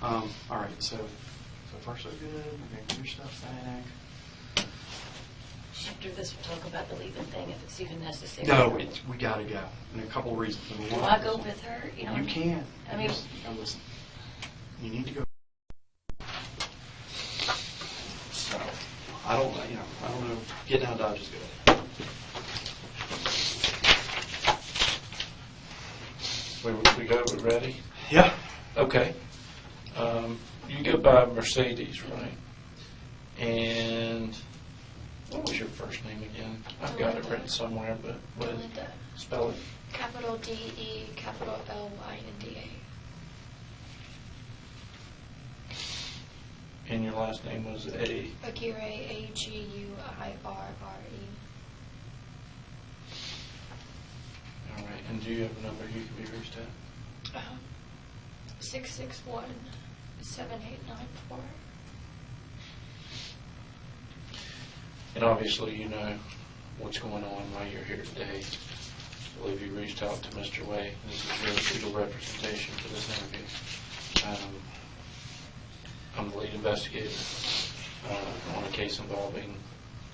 All right, so far so good. We're going to get your stuff back. After this, we'll talk about the leaving thing, if it's even necessary. No, we got to go. And a couple of reasons. Do I go with her? You can. I mean, listen, you need to go. So, I don't know. Getting out of Dodge is good. We go, we ready? Yeah. Okay. You go by Mercedes, right? And what was your first name again? I've got it written somewhere, but what is it? Delynda. Spell it. Capital D-E, capital L-Y-N-D-A. And your last name was Aguirre, A-G-U-I-R-R-E. All right. And do you have a number you can be reached at? 661-7894. And obviously, you know what's going on while you're here today. I believe you reached out to Mr. Way. This is your legal representation for this interview. I'm the lead investigator on a case involving,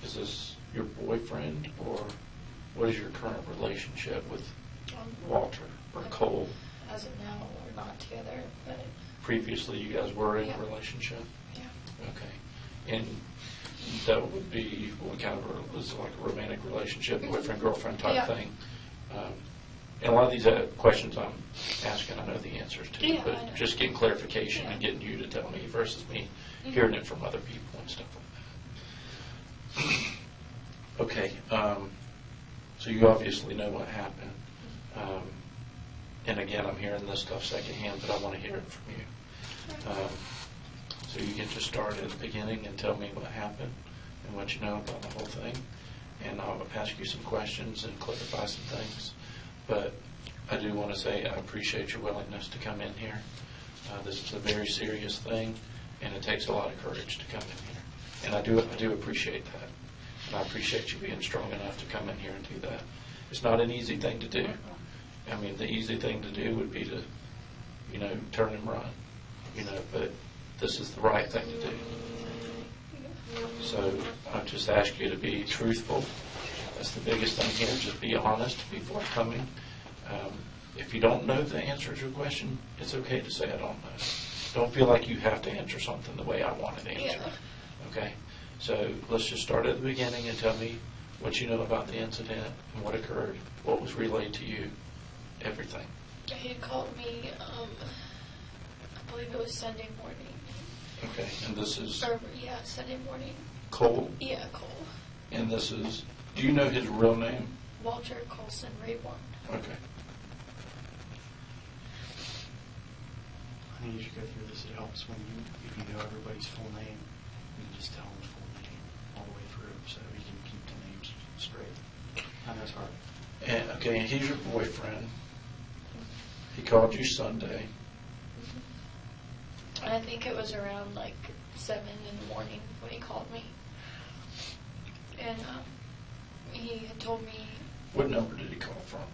is this your boyfriend, or what is your current relationship with Walter or Cole? As of now, we're not together, but Previously, you guys were in a relationship? yeah. Okay. And that would be what kind of was like a romantic relationship, boyfriend, girlfriend type thing. And a lot of these questions I'm asking, I know the answers to, but just getting clarification and getting you to tell me versus me hearing it from other people and stuff like that. Okay. So you obviously know what happened. And again, I'm hearing this stuff secondhand, but I want to hear it from you. So you can just start at the beginning and tell me what happened and what you know about the whole thing. And I'll ask you some questions and clarify some things. But I do want to say I appreciate your willingness to come in here. This is a very serious thing, and it takes a lot of courage to come in here. And I do appreciate that. And I appreciate you being strong enough to come in here and do that. It's not an easy thing to do. I mean, the easy thing to do would be to, turn and run, but this is the right thing to do. So I just ask you to be truthful. That's the biggest thing here. Just be honest, be forthcoming. If you don't know the answer to a question, it's okay to say I don't know. Don't feel like you have to answer something the way I want it answered. Okay? So let's just start at the beginning and tell me what you know about the incident and what occurred, what was relayed to you, everything. He had called me, I believe it was Sunday morning. Okay, and this is Sunday morning. Cole? Yeah, Cole. And this is, do you know his real name? Walter Colson Rayborn. Okay. I think you should go through this. It helps when if you know everybody's full name, you can just tell them the full name all the way through so you can keep the names straight. I know it's hard. And, okay, and he's your boyfriend. He called you Sunday. And I think it was around 7 in the morning when he called me. And he had told me... What number did he call from?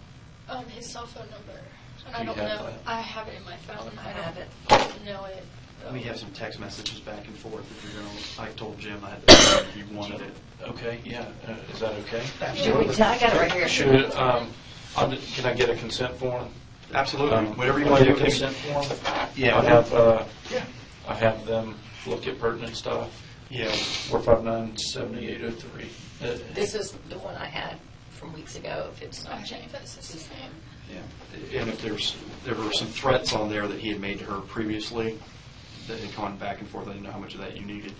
His cell phone number. And Do I don't you have know. that? I have it in my phone. I have it. I don't know it. We have some text messages back and forth if you're going to... I told Jim I had to if you wanted it. Okay, yeah. Is that okay? Absolutely. I got it right here. Should, can I get a consent form? Absolutely. Whatever you Can I want to get a do. consent form? Yeah. I have them look at pertinent stuff. Yeah. 459-7803. This is the one I had from weeks ago, if it's not Okay, changed. that's the same. Yeah. And if there were some threats on there that he had made to her previously that had gone back and forth, I didn't know how much of that you needed.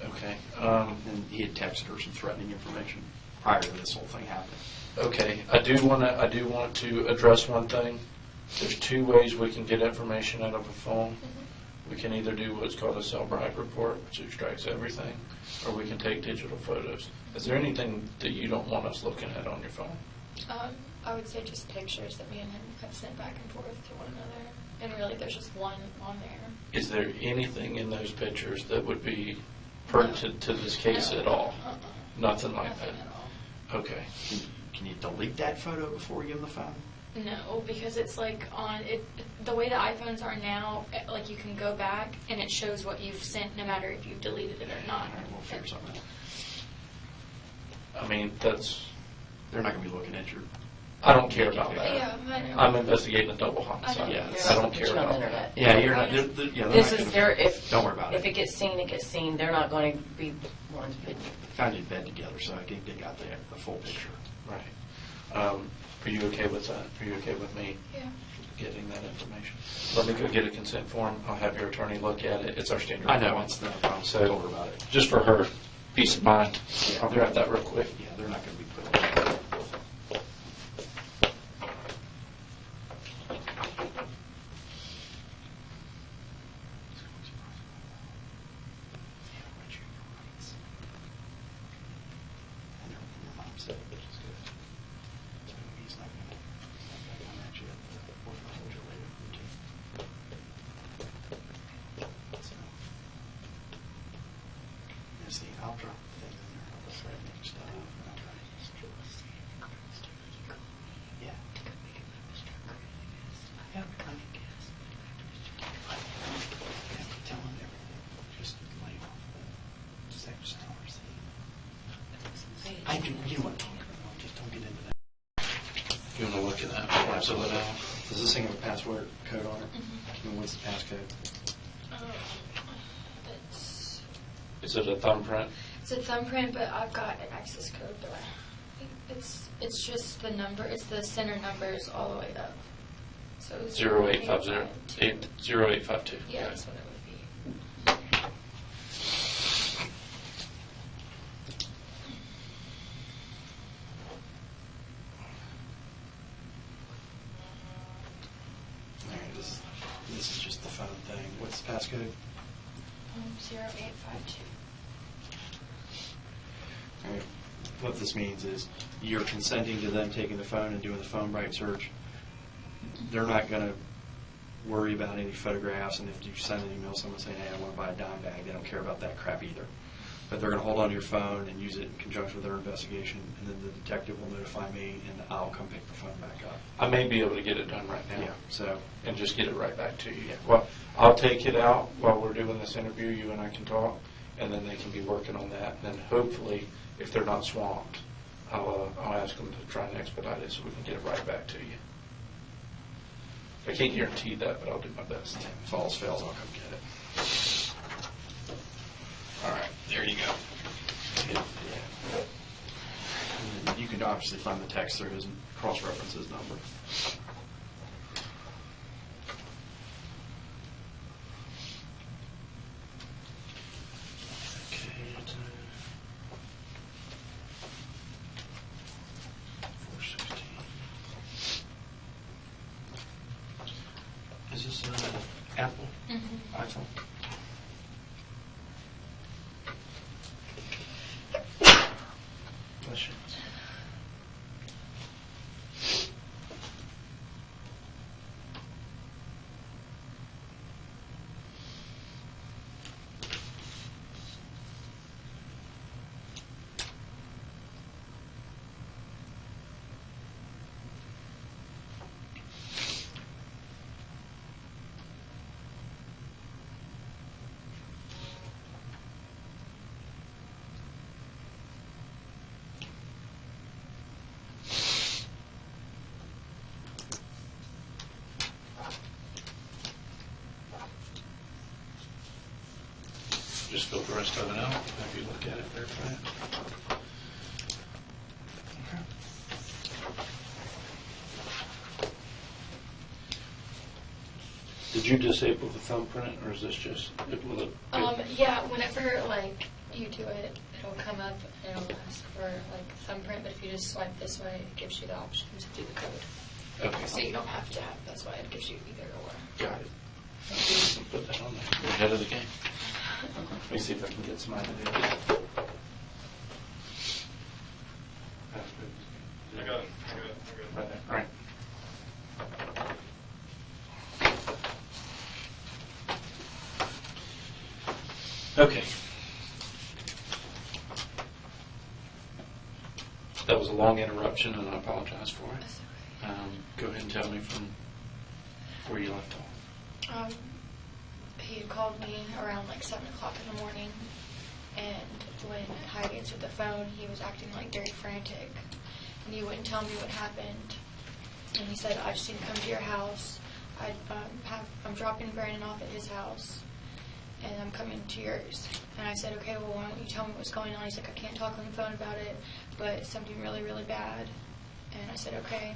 Okay. And he had texted her some threatening information prior to this whole thing happening. Okay. I do want to address one thing. There's two ways we can get information out of a phone. We can either do what's called a cell brag report, which extracts everything, or we can take digital photos. Is there anything that you don't want us looking at on your phone? I would say just pictures that me and him have sent back and forth to one another. And really, there's just one on there. Is there anything in those pictures that would be pertinent to this case at all? Nothing like Nothing that? at all. Okay. Can you delete that photo before we give him the phone? No, because it's like on it. The way the iPhones are now, like you can go back and it shows what you've sent, no matter if you've deleted it or not. All right, we'll figure something out. I mean, that's, They're not going to be looking at your. I don't care about that. Yeah, I know. I'm investigating a double homicide. Yeah, I don't Put care you on about the that. internet. Yeah, you're not. They're This not is gonna- their, if. Don't worry about If it. it gets seen, it gets seen. They're not going to be ones, but Found you in bed together, so I think they got the full picture. Right. Are you okay with that? Are you okay with me Yeah. getting that information? Let me go get a consent form. I'll have your attorney look at it. It's our standard I know form. it's not a problem. So Don't worry about it. just for her peace of mind, Yeah. I'll grab that real quick. Yeah, they're not going to be putting. I'll drop the thing in there. I'll just write next stuff. Yeah. Tell them everything. Just lay off. Sex hours. I do. You know what I'm talking about. Just don't get into that. You want to look at that before I fill it out? Does this thing have a password code on it? And what's the passcode? It's Is it a thumbprint? it's a thumbprint, but I've got an access code. But it's just the number. It's the center numbers all the way up. So 0850 0852. Yeah, that's what it would be. All right, this is just the phone thing. What's the passcode? 0852. All right. What this means is you're consenting to them taking the phone and doing the phone bright search. They're not going to worry about any photographs, and if you send an email to someone saying, hey, I want to buy a dime bag, they don't care about that crap either. But they're going to hold on to your phone and use it in conjunction with their investigation, and then the detective will notify me, and I'll come pick the phone back up. I may be able to get it done right now. Yeah, so, And just get it right back to you. Yeah. Well, I'll take it out while we're doing this interview. You and I can talk, and then they can be working on that. And then hopefully, if they're not swamped, I'll ask them to try and expedite it so we can get it right back to you. I can't guarantee that, but I'll do my best. if all else fails, I'll come get it. All right, there you go. Yeah. And then you can obviously find the text through his cross-reference his number. Okay, 416. Is this Apple? iPhone? Bless you. Just fill the rest of it out. Have you look at it, verify it. Did you disable the thumbprint, or is this just it will it? Yeah, whenever like you do it, it'll come up and it'll ask for like thumbprint. But if you just swipe this way, it gives you the option to do the code. Okay. So you don't have to have. That's why it gives you either or. Got it. Put that on there. We're ahead of the game. Let me see if I can get some ideas. I got it. Right there. All right. Okay. That was a long interruption, and I apologize for it. That's Go ahead and tell me from where you left off. He had called me around like 7 o'clock in the morning, and when I answered the phone, he was acting like very frantic, and he wouldn't tell me what happened. And he said, I just need to come to your house. I'm dropping Brandon off at his house, and I'm coming to yours. And I said, okay, well, why don't you tell me what's going on? He's like, I can't talk on the phone about it, but it's something really, really bad. And I said, okay.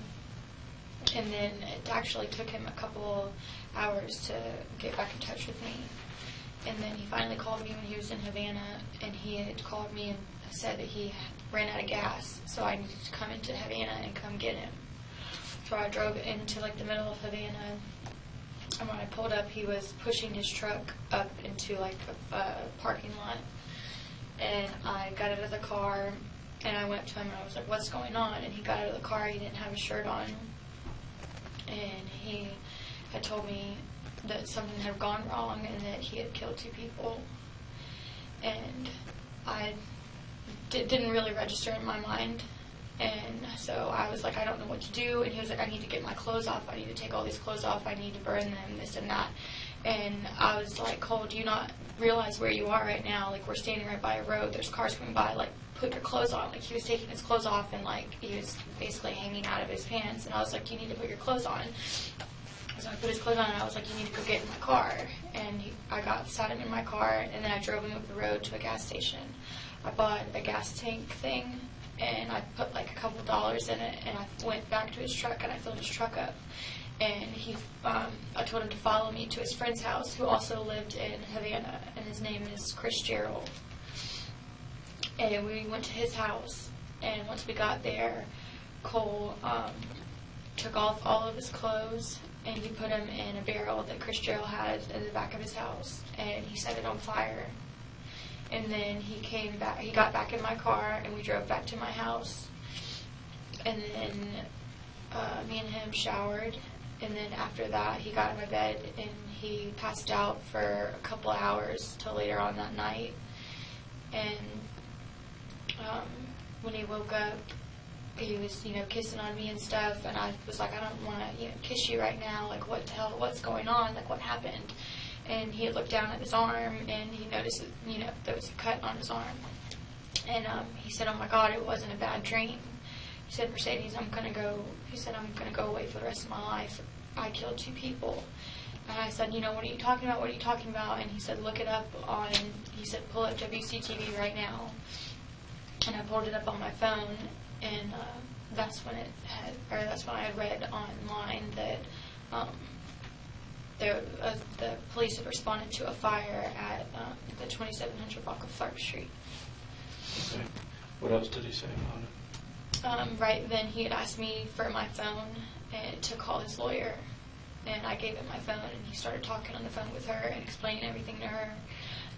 And then it actually took him a couple hours to get back in touch with me. And then he finally called me when he was in Havana, and he had called me and said that he ran out of gas, so I needed to come into Havana and come get him. So I drove into like the middle of Havana, and when I pulled up, he was pushing his truck up into like a parking lot. And I got out of the car, and I went to him, and I was like, what's going on? And he got out of the car, he didn't have a shirt on. And he had told me that something had gone wrong and that he had killed 2 people. And I didn't really register in my mind. And so I was like, I don't know what to do. And he was like, I need to get my clothes off. I need to take all these clothes off. I need to burn them, this and that. And I was like, Cole, do you not realize where you are right now? Like, we're standing right by a road. There's cars coming by. Like, put your clothes on. Like, he was taking his clothes off, and like he was basically hanging out of his pants. And I was like, you need to put your clothes on. So I put his clothes on, and I was like, you need to go get in my car. And I sat him in my car, and then I drove him up the road to a gas station. I bought a gas tank thing, and I put like a couple dollars in it, and I went back to his truck, and I filled his truck up. And I told him to follow me to his friend's house, who also lived in Havana, and his name is Chris Gerald. And we went to his house, and once we got there, Cole took off all of his clothes, and he put them in a barrel that Chris Gerald had in the back of his house, and he set it on fire. And then he came back, he got back in my car, and we drove back to my house. And then me and him showered, and then after that he got in my bed, and he passed out for a couple of hours till later on that night. And when he woke up, he was, kissing on me and stuff, and I was like, I don't want to, kiss you right now. Like, what the hell? What's going on? Like, what happened? And he had looked down at his arm, and he noticed that, there was a cut on his arm. And he said, oh my God, it wasn't a bad dream. He said, Mercedes, I'm going to go away for the rest of my life. I killed 2 people. And I said, what are you talking about? What are you talking about? And he said, look it up he said, pull up WCTV right now. And I pulled it up on my phone, and that's when I had read online that the police had responded to a fire at the 2700 block of Tharpe Street. Okay. What else did he say about it? Right then, he had asked me for my phone and to call his lawyer, and I gave him my phone, and he started talking on the phone with her and explaining everything to her.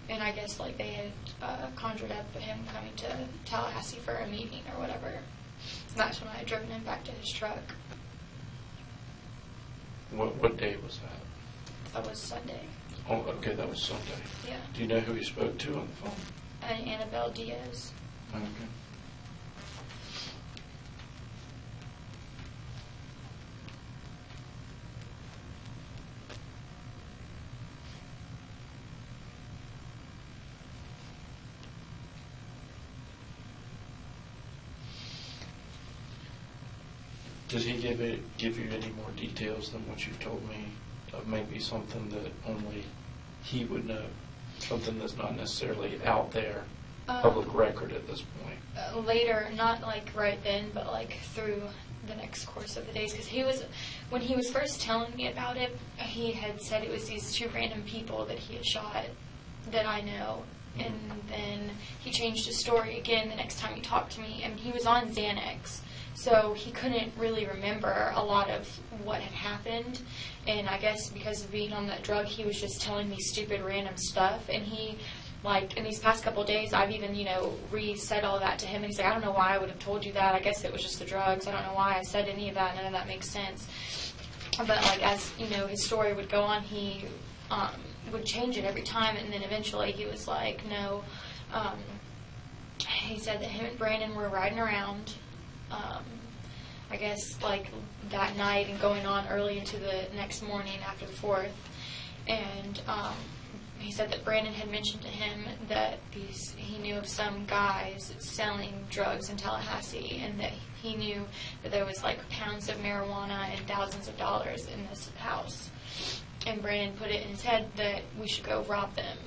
And I guess like they had conjured up him coming to Tallahassee for a meeting or whatever. And that's when I had driven him back to his truck. What day was that? That was Sunday. Oh, okay, that was Sunday. Yeah. Do you know who you spoke to on the phone? And Annabelle Diaz. Okay. Does he give you any more details than what you've told me of maybe something that only he would know, something that's not necessarily out there, public record at this point? Later, not like right then, but like through the next course of the days, because when he was first telling me about it, he had said it was these 2 random people that he had shot that I know. And then he changed his story again the next time he talked to me, and he was on Xanax. So he couldn't really remember a lot of what had happened. And I guess because of being on that drug, he was just telling me stupid random stuff. And he, like, in these past couple of days, I've even, re-said all that to him. And he's like, I don't know why I would have told you that. I guess it was just the drugs. I don't know why I said any of that. None of that makes sense. But, like, as, his story would go on, he would change it every time. And then eventually he was like, no. He said that him and Brandon were riding around I guess, like, that night and going on early into the next morning after the 4th. And he said that Brandon had mentioned to him that he knew of some guys selling drugs in Tallahassee, and that he knew that there was like pounds of marijuana and thousands of dollars in this house. And Brandon put it in his head that we should go rob them.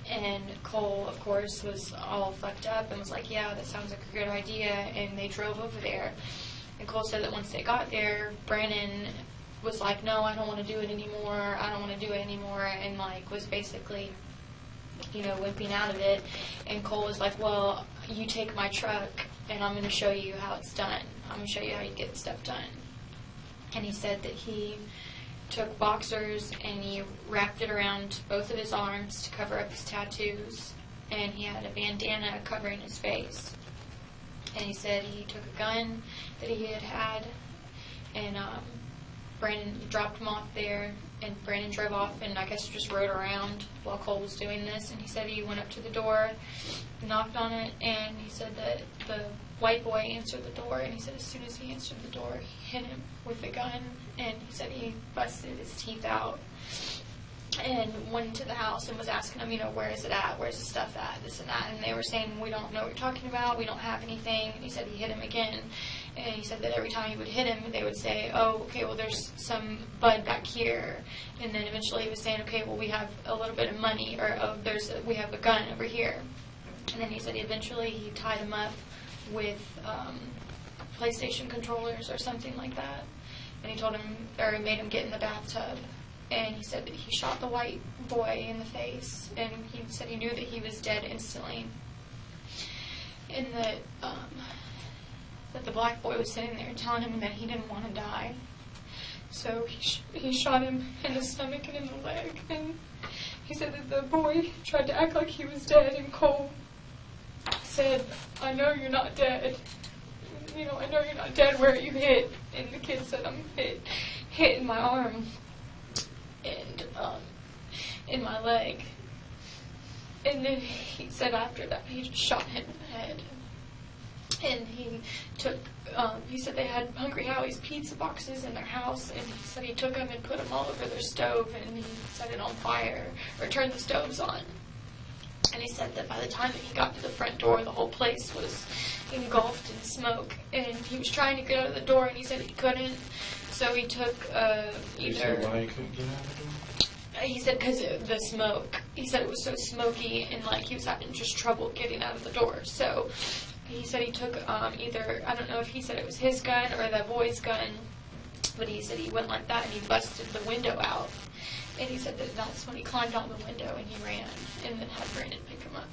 And Cole, of course, was all fucked up and was like, yeah, that sounds like a good idea. And they drove over there. And Cole said that once they got there, Brandon was like, no, I don't want to do it anymore. I don't want to do it anymore. And, like, was basically, wimping out of it. And Cole was like, well, you take my truck, and I'm going to show you how it's done. I'm going to show you how you get stuff done. And he said that he took boxers and he wrapped it around both of his arms to cover up his tattoos. And he had a bandana covering his face. And he said he took a gun that he had, and Brandon dropped him off there, and Brandon drove off and I guess just rode around while Cole was doing this. And he said he went up to the door, knocked on it, and he said that the white boy answered the door, and he said as soon as he answered the door, he hit him with the gun, and he said he busted his teeth out and went into the house and was asking them, where is it at? Where's the stuff at? This and that. And they were saying, we don't know what you're talking about. We don't have anything. And he said he hit him again. And he said that every time he would hit him, they would say, oh, okay, well, there's some bud back here. And then eventually he was saying, okay, well, we have a little bit of money, or we have a gun over here. And then he said eventually he tied him up with PlayStation controllers or something like that. And he told him, or made him get in the bathtub. And he said that he shot the white boy in the face, and he said he knew that he was dead instantly. And that the black boy was sitting there telling him that he didn't want to die. So he shot him in the stomach and in the leg. And he said that the boy tried to act like he was dead, and Cole said, I know you're not dead. I know you're not dead. Where are you hit? And the kid said, I'm hit in my arm. And in my leg. And then he said after that he just shot him in the head. And he took, he said they had Hungry Howie's pizza boxes in their house, and he said he took them and put them all over their stove, and he set it on fire, or turned the stoves on. And he said that by the time that he got to the front door, the whole place was engulfed in smoke. And he was trying to get out of the door, and he said he couldn't. So he took You said why he couldn't get out of the door? He said because of the smoke. He said it was so smoky, and like he was having just trouble getting out of the door. So he said he took either, I don't know if he said it was his gun or the boy's gun, but he said he went like that and he busted the window out. And he said that that's when he climbed out the window and he ran, and then had Brandon pick him up.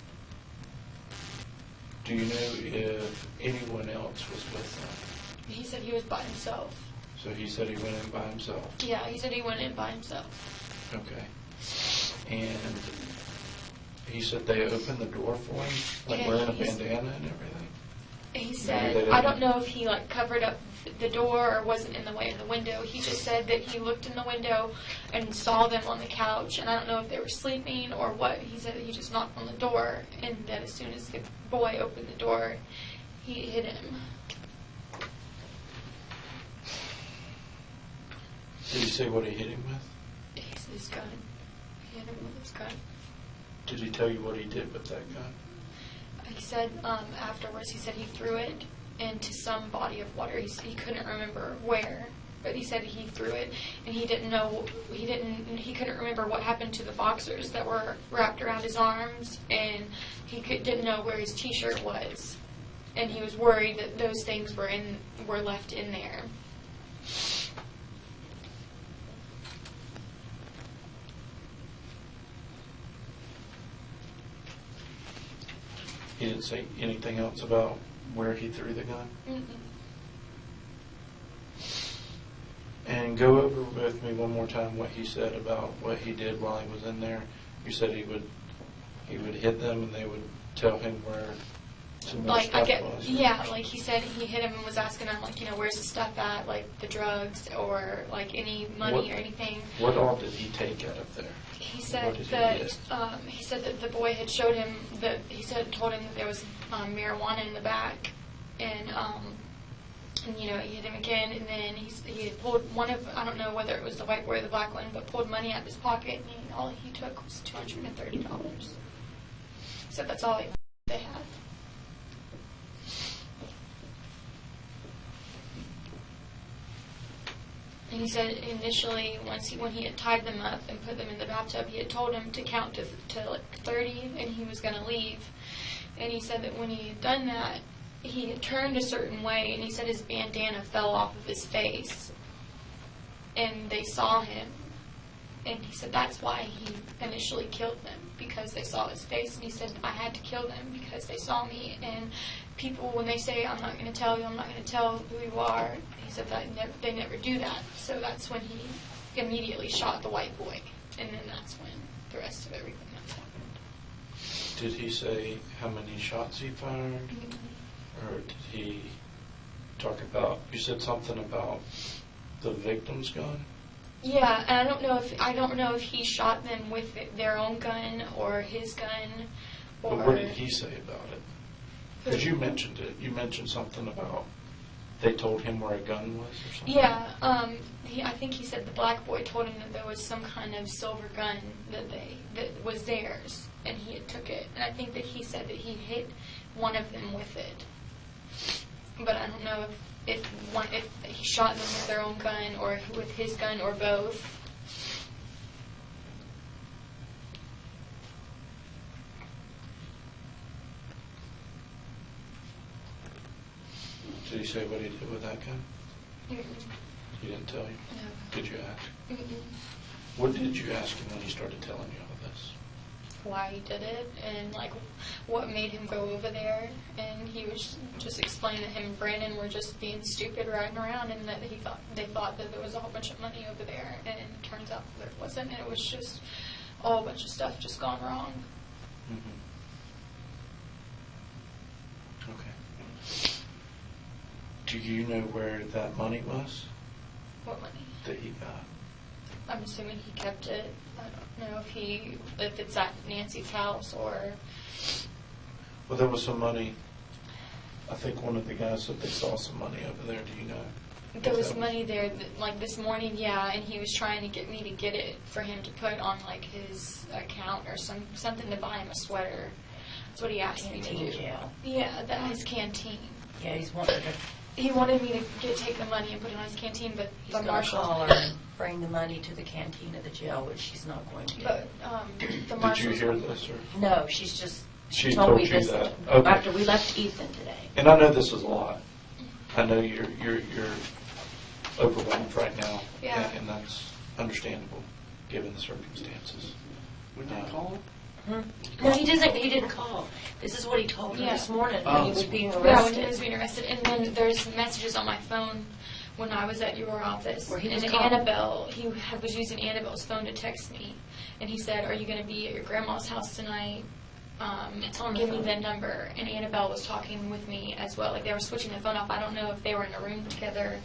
Do you know if anyone else was with him? He said he was by himself. So he said he went in by himself? Yeah, he said he went in by himself. Okay. And he said they opened the door for him, like Yeah, wearing a bandana and everything? He Maybe they said, didn't. I don't know if he like covered up the door or wasn't in the way of the window. He just said that he looked in the window and saw them on the couch, and I don't know if they were sleeping or what. He said that he just knocked on the door, and that as soon as the boy opened the door, he hit him. Did he say what he hit him with? His gun. He hit him with his gun. Did he tell you what he did with that gun? He said afterwards, he said he threw it into some body of water. He couldn't remember where, but he said he threw it, and he couldn't remember what happened to the boxers that were wrapped around his arms, and he didn't know where his T-shirt was, and he was worried that those things were left in there. He didn't say anything else about where he threw the gun? Mm-mm. And go over with me one more time what he said about what he did while he was in there. You said he would hit them and they would tell him where some more stuff was. Yeah, like he said he hit him and was asking him, like, where's the stuff at, like the drugs or like any money or anything. What all did he take out of there? He said What did he that get? he said that the boy had showed him told him that there was marijuana in the back, and And, he hit him again, and then he had pulled one of, I don't know whether it was the white boy or the black one, but pulled money out of his pocket, and all he took was $230. So that's all they had. And he said initially, when he had tied them up and put them in the bathtub, he had told him to count to like 30, and he was going to leave. And he said that when he had done that, he had turned a certain way, and he said his bandana fell off of his face, and they saw him. And he said that's why he initially killed them, because they saw his face. And he said, I had to kill them because they saw me. And people, when they say, I'm not going to tell you, I'm not going to tell who you are, he said that they never do that. So that's when he immediately shot the white boy. And then that's when the rest of everything else happened. Did he say how many shots he fired? Or did he talk about, you said something about the victim's gun? Yeah, and I don't know if he shot them with their own gun or his gun. Or But what did he say about it? Because you mentioned it. You mentioned something about they told him where a gun was or something. Yeah, I think he said the black boy told him that there was some kind of silver gun that was theirs, and he had took it. And I think that he said that he hit one of them with it. But I don't know if he shot them with their own gun or with his gun or both. Did he say what he did with that gun? Mm-mm. He didn't tell you? No. Did you ask? Mm-mm. What did you ask him when he started telling you all of this? Why he did it and like what made him go over there, and he was just explaining that him and Brandon were just being stupid riding around, and that they thought that there was a whole bunch of money over there, and it turns out there wasn't, and it was just a whole bunch of stuff just gone wrong. Mm-hmm. Okay. Do you know where that money was What money? that he got? I'm assuming he kept it. I don't know if it's at Nancy's house or. Well, there was some money. I think one of the guys said they saw some money over there. Do you know? There was money there, like this morning, yeah, and he was trying to get me to get it for him to put on like his account or something to buy him a sweater. That's what he asked me to do. Jail. Yeah, his canteen. Yeah, he's wanted to. He wanted me to take the money and put it on his canteen, but He's the going to marshal. call her and bring the money to the canteen of the jail, which she's not going to do. But the Did marshal. you hear this? Or? No, she's just. She told told me you this that. Okay. after we left Ethan today. And I know this is a lot. I know you're overwhelmed right now. Yeah. And that's understandable, given the circumstances. Would you call him? No, he didn't call. This is what he told her Yeah. this morning Oh. when he was being arrested. Yeah, when he was being arrested. And then there's messages on my phone when I was at your office. Where he was and calling. Annabelle, was using Annabelle's phone to text me. And he said, are you going to be at your grandma's house tonight? It's on the Give me phone. the number. And Annabelle was talking with me as well. Like they were switching the phone off. I don't know if they were in a room together.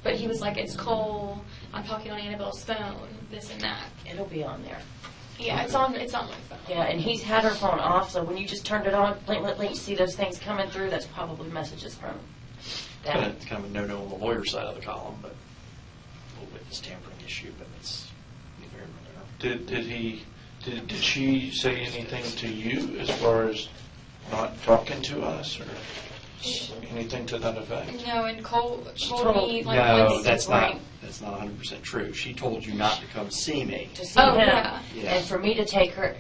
But he was like, it's Cole. I'm talking on Annabelle's phone, this and that. It'll be on there. Yeah, it's on my phone. Yeah, and he's had her phone off, so when you just turned it on, you see those things coming through, that's probably messages from that. It's kind of a no-no on the lawyer side of the column, but a little witness tampering issue, but it's very minor. Did she say anything to you as far as not talking to us or anything to that effect? No, and Cole told told- me like No, once. that's not right. 100% true. She told you not to come see me. To see Oh, him, yeah. Yeah. and for me to take her.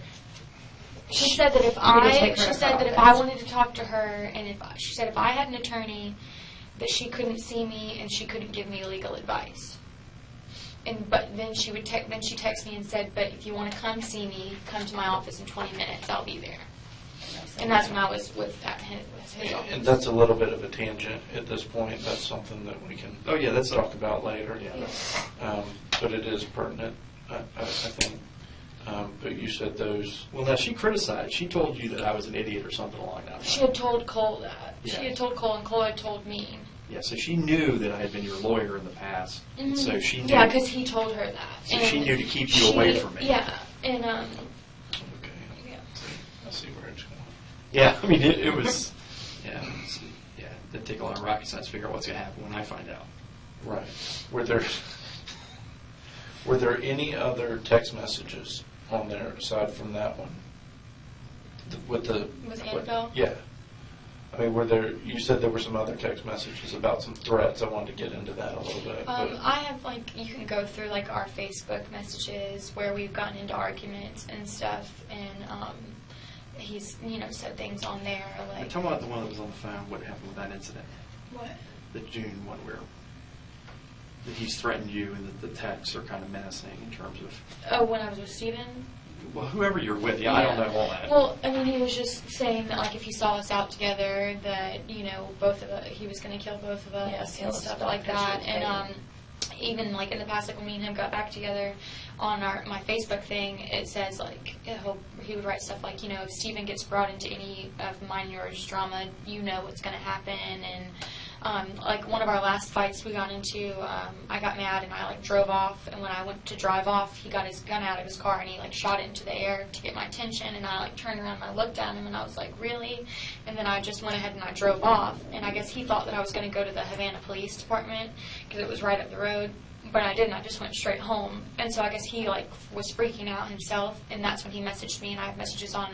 She said that if I'm gonna take her she to said that if office. I wanted to talk to her, and she said if I had an attorney, that she couldn't see me and she couldn't give me legal advice. But then she would then she texted me and said, but if you want to come see me, come to my office in 20 minutes. I'll be there. And that's when I was with his office. And that's a little bit of a tangent at this point. That's something that we can talk about later. Yeah. But it is pertinent, I think. But you said those. Well, now she criticized. She told you that I was an idiot or something along that line. She had told Cole that. Yeah. She had told Cole, and Cole had told me. Yeah, so she knew that I had been your lawyer in the past. And so she knew. Yeah, because he told her that. So And she knew to keep you away from me. Yeah, and Okay. yeah. I see where it's going. Yeah, I mean, it was, yeah, It'd take a lot of rocket science to figure out what's going to happen when I find out. Right. Were there any other text messages on there aside from that one? With Annabelle? Yeah. I mean, you said there were some other text messages about some threats. I wanted to get into that a little bit. I have, you can go through, our Facebook messages where we've gotten into arguments and stuff, and he's, said things on there, Tell me about the one that was on the phone, what happened with that incident. What? The June one where he's threatened you and that the texts are kind of menacing in terms of... Oh, when I was with Steven? Well, whoever you're with, I don't know all that. Well, I mean, he was just saying that, if he saw us out together, that, both of us, he was going to kill both of us and stuff like that. And even, in the past, when me and him got back together on my Facebook thing, it says, he would write stuff like, if Steven gets brought into any of mine and yours drama, you know what's going to happen. And, one of our last fights we got into, I got mad and I drove off, and when I went to drive off, he got his gun out of his car and he shot it into the air to get my attention, and I turned around and I looked at him and I was like, really? And then I just went ahead and I drove off, and I guess he thought that I was going to go to the Havana Police Department because it was right up the road, but I didn't. I just went straight home. And so I guess he was freaking out himself, and that's when he messaged me, and I have messages on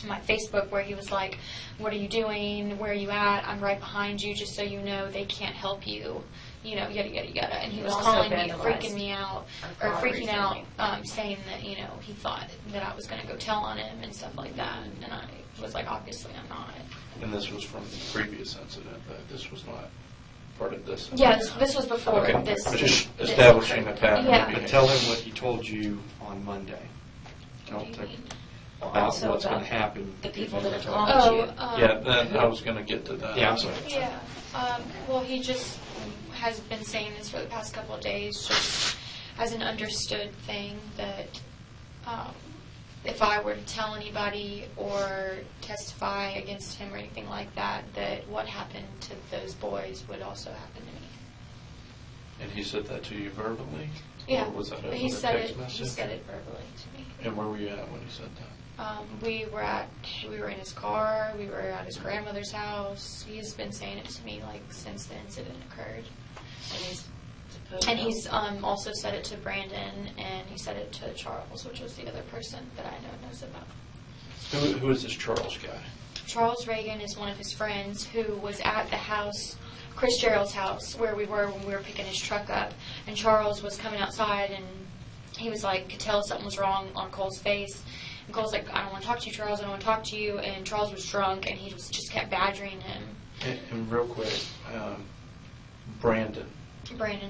my Facebook where he was like, what are you doing? Where are you at? I'm right behind you, just so you know they can't help you. Yada, yada, yada. And he was calling me, freaking me out, saying that, he thought that I was going to go tell on him and stuff like that. And I was like, obviously I'm not. And this was from the previous incident, that this was not part of this? Yeah, this was before this. Just establishing a pattern. Yeah. But tell him what he told you on Monday. Don't tell about what's going to happen. The people that have called you. Then I was going to get to that. Yeah, I'm sorry. Yeah. Well, he just has been saying this for the past couple of days, just as an understood thing that if I were to tell anybody or testify against him or anything like that, that what happened to those boys would also happen to me. And he said that to you verbally? Yeah. Or was that a text message? He said it verbally to me. And where were you at when he said that? We were in his car. We were at his grandmother's house. He's been saying it to me since the incident occurred. And he's also said it to Brandon, and he said it to Charles, which was the other person that I know knows about. Who is this Charles guy? Charles Reagan is one of his friends who was at the house, Chris Gerald's house, where we were when we were picking his truck up. And Charles was coming outside, and he was could tell something was wrong on Cole's face. And Cole's like, I don't want to talk to you, Charles. I don't want to talk to you. And Charles was drunk, and he just kept badgering him. And real quick, Brandon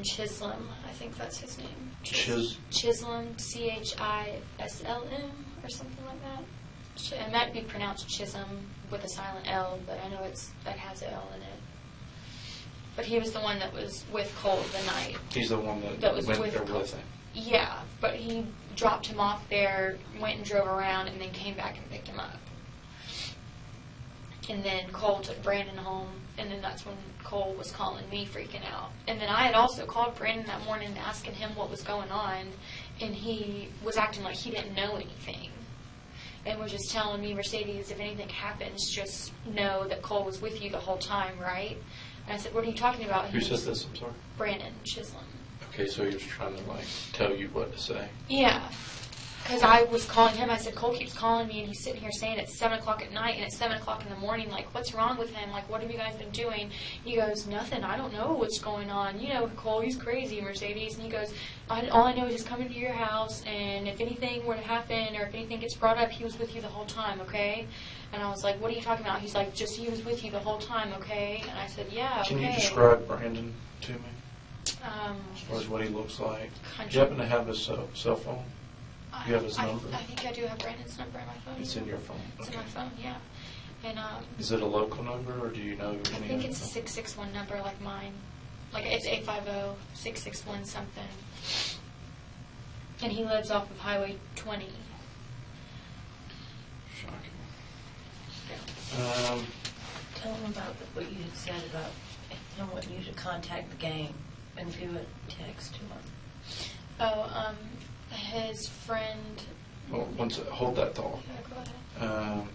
Chisholm, I think that's his name. Chisholm, CHISLM or something like that. It might be pronounced Chisholm with a silent L, but I know that has an L in it. But he was the one that was with Cole the night. He's the one that was went with there Cole. with him. Yeah, but he dropped him off there, went and drove around, and then came back and picked him up. And then Cole took Brandon home, and then that's when Cole was calling me freaking out. And then I had also called Brandon that morning asking him what was going on, and he was acting like he didn't know anything. And was just telling me, Mercedes, if anything happens, just know that Cole was with you the whole time, right? And I said, what are you talking about? Who said this? I'm sorry? Brandon Chisholm. Okay, so he was trying to tell you what to say. Yeah. Because I was calling him. I said, Cole keeps calling me, and he's sitting here saying it's 7 o'clock at night, and it's 7 o'clock in the morning. What's wrong with him? What have you guys been doing? He goes, nothing. I don't know what's going on. Cole, he's crazy, Mercedes. And he goes, all I know is he's coming to your house, and if anything were to happen or if anything gets brought up, he was with you the whole time, okay? And I was like, what are you talking about? He's like, just he was with you the whole time, okay? And I said, yeah, okay. Can you describe Brandon to me? As far as what he looks like. Do you happen to have his cell phone? Do you have his number? I think I do have Brandon's number in my phone. It's in your phone? It's in my phone, yeah. And is it a local number, or do you know any? I think it's a 661 number like mine. It's 850-661 something. And he lives off of Highway 20. Shocking. Tell him about what you had said about him wanting you to contact the gang and do a text to him. Oh, his friend. Well, hold that thought. Yeah, go ahead.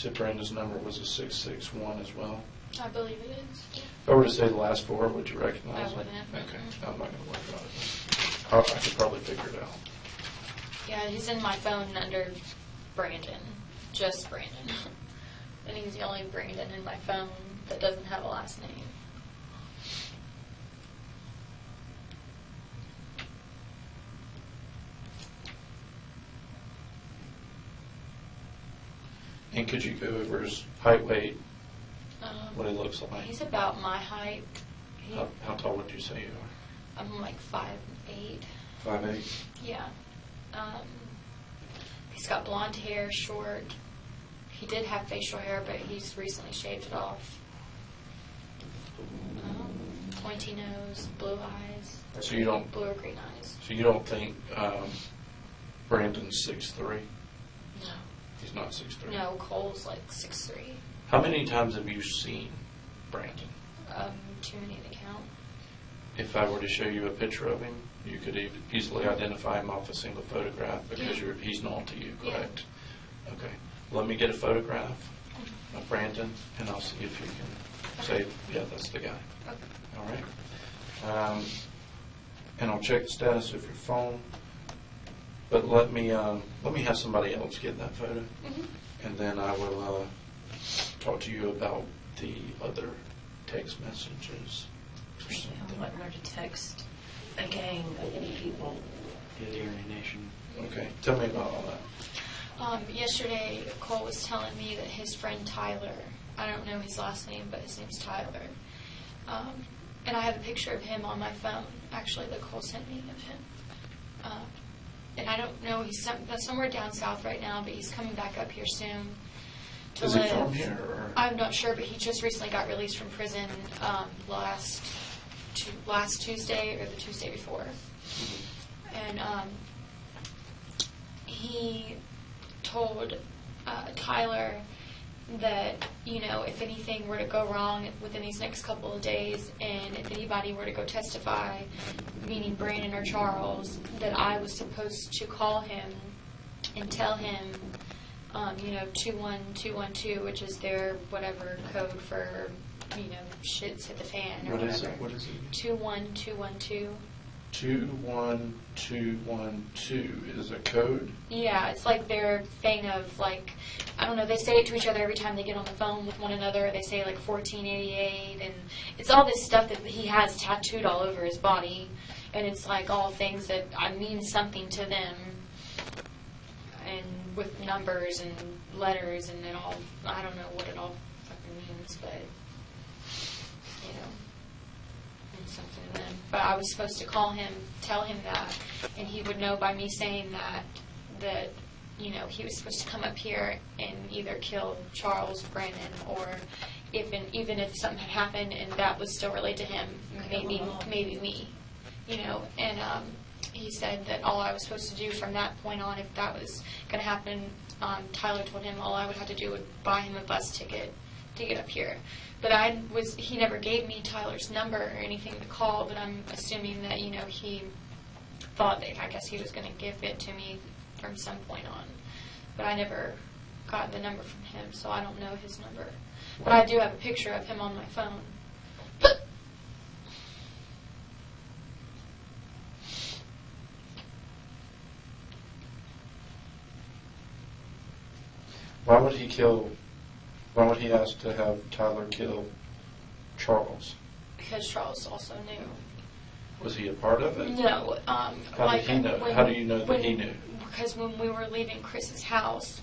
said Brandon's number was a 661 as well. I believe it is. If I were to say the last four, would you recognize I it? wouldn't. Okay, I'm not going to worry about it. I could probably figure it out. Yeah, he's in my phone under Brandon. Just Brandon. And he's the only Brandon in my phone that doesn't have a last name. And could you go over his height, weight, what he looks like? He's about my height. How tall would you say you are? I'm like 5'8". 5'8". Yeah. He's got blonde hair, short. He did have facial hair, but he's recently shaved it off. Pointy nose, blue eyes. So you don't- blue or green eyes. So you don't think Brandon's 6'3"? No. He's not 6'3". No, Cole's like 6'3". How many times have you seen Brandon? Too many to count. If I were to show you a picture of him, you could easily identify him off a single photograph because Yeah. he's known to you, Yeah. correct? Okay. Let me get a photograph of Brandon, and I'll see if you can say, yeah, that's the guy. Okay. All right. And I'll check the status of your phone. But let me have somebody else get that photo, Mm-hmm. and then I will talk to you about the other text messages or I'm something. wanting her to text a gang of people. The Nation. Okay. Tell me about all that. Yesterday, Cole was telling me that his friend Tyler, I don't know his last name, but his name's Tyler, and I have a picture of him on my phone, actually, that Cole sent me of him. And I don't know, he's somewhere down south right now, but he's coming back up here soon to Is live. he from here? Or? I'm not sure, but he just recently got released from prison last Tuesday or the Tuesday before. And he told Tyler that, if anything were to go wrong within these next couple of days, and if anybody were to go testify, meaning Brandon or Charles, that I was supposed to call him and tell him, 21212, which is their whatever code for, shit's hit the fan or What is whatever. it? What is it? 21212. 21212 is a code. Yeah, it's like their thing of like, I don't know, they say it to each other every time they get on the phone with one another. They say like 1488, and it's all this stuff that he has tattooed all over his body, and it's like all things that mean something to them, and with numbers and letters, and it all, I don't know what it all fucking means, but, means something to them. But I was supposed to call him, tell him that, and he would know by me saying that he was supposed to come up here and either kill Charles, Brandon, or even if something had happened and that was still related to him, maybe me, and he said that all I was supposed to do from that point on, if that was going to happen, Tyler told him all I would have to do would buy him a bus ticket to get up here. But he never gave me Tyler's number or anything to call, but I'm assuming that, he thought that I guess he was going to give it to me from some point on. But I never got the number from him, so I don't know his number. But I do have a picture of him on my phone. Why would he ask to have Tyler kill Charles? Because Charles also knew. Was he a part of it? No. How did he know? How do you know that he knew? Because when we were leaving Chris's house,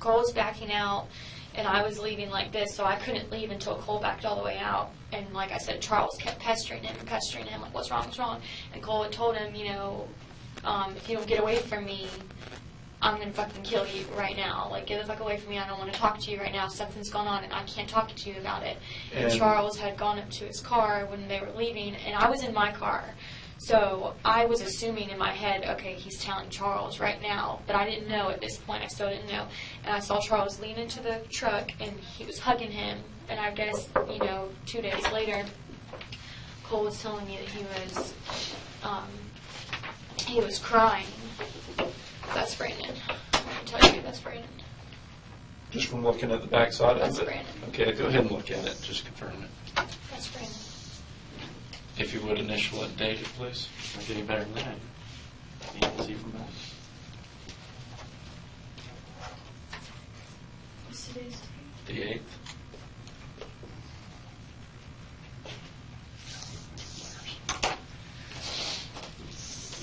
Cole was backing out, and I was leaving like this, so I couldn't leave until Cole backed all the way out. And like I said, Charles kept pestering him, like, what's wrong, what's wrong? And Cole had told him, if you don't get away from me, I'm going to fucking kill you right now. Like, get the fuck away from me. I don't want to talk to you right now. Something's going on, and I can't talk to you about it. And Charles had gone up to his car when they were leaving, and I was in my car. So I was assuming in my head, okay, he's telling Charles right now. But I didn't know at this point. I still didn't know. And I saw Charles lean into the truck, and he was hugging him. And I guess, 2 days later, Cole was telling me that he was crying. That's Brandon. I can tell you that's Brandon. Just from looking at the backside That's of it? Brandon. Okay, go ahead and look at it, just confirm it. That's Brandon. If you would initial it, date it, please. Not getting better than that. Need to see from that. What's today's date? The 8th.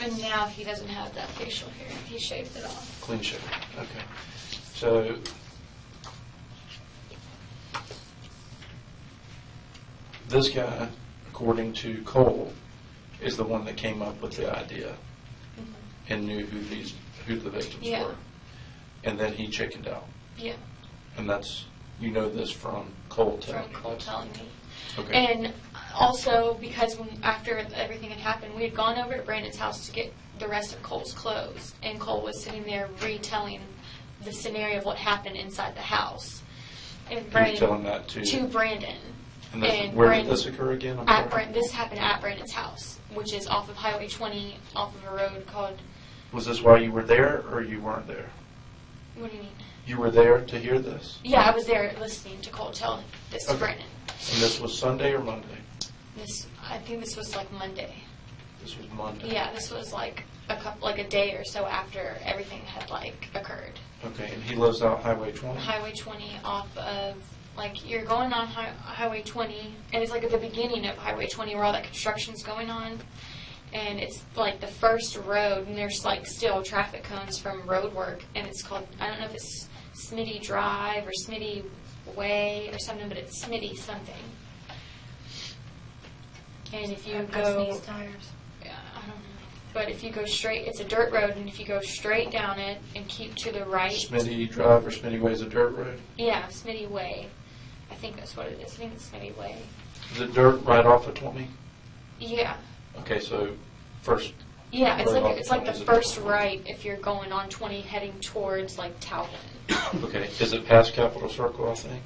And now he doesn't have that facial hair. He shaved it off. Clean shave. Okay. So, this guy, according to Cole, is the one that came up with the idea and knew who the victims Yeah. were. And then he chickened out. Yeah. And that's, you know this from Cole From telling you Cole this. telling me. Okay. And also because after everything had happened, we had gone over to Brandon's house to get the rest of Cole's clothes, and Cole was sitting there retelling the scenario of what happened inside the house. And Were you Brandon telling that to Brandon. And this, and where Brandon- did this occur again? I'm sorry. This happened at Brandon's house, which is off of Highway 20, off of a road called. Was this while you were there or you weren't there? What do you mean? You were there to hear this? Yeah, I was there listening to Cole tell this to Okay. Brandon. And this was Sunday or Monday? I think this was like Monday. This was Monday. Yeah, this was like a day or so after everything had occurred. Okay, and he lives out Highway 20? Highway 20 off of, you're going on Highway 20, and it's like at the beginning of Highway 20 where all that construction's going on. And it's like the first road, and there's still traffic cones from road work, and it's called, I don't know if it's Smitty Drive or Smitty Way or something, but it's Smitty something. And if you go, yeah, I don't know. But if you go straight, it's a dirt road, and if you go straight down it and keep to the right. Smitty Drive or Smitty Way is a dirt road? Yeah, Smitty Way. I think that's what it is. I think it's Smitty Way. Is it dirt right off of 20? Yeah. Okay, so first. Yeah, it's right like off it's like 20 the is a first dirt road. right if you're going on 20 heading towards Taubman. Okay, is it past Capitol Circle, I think?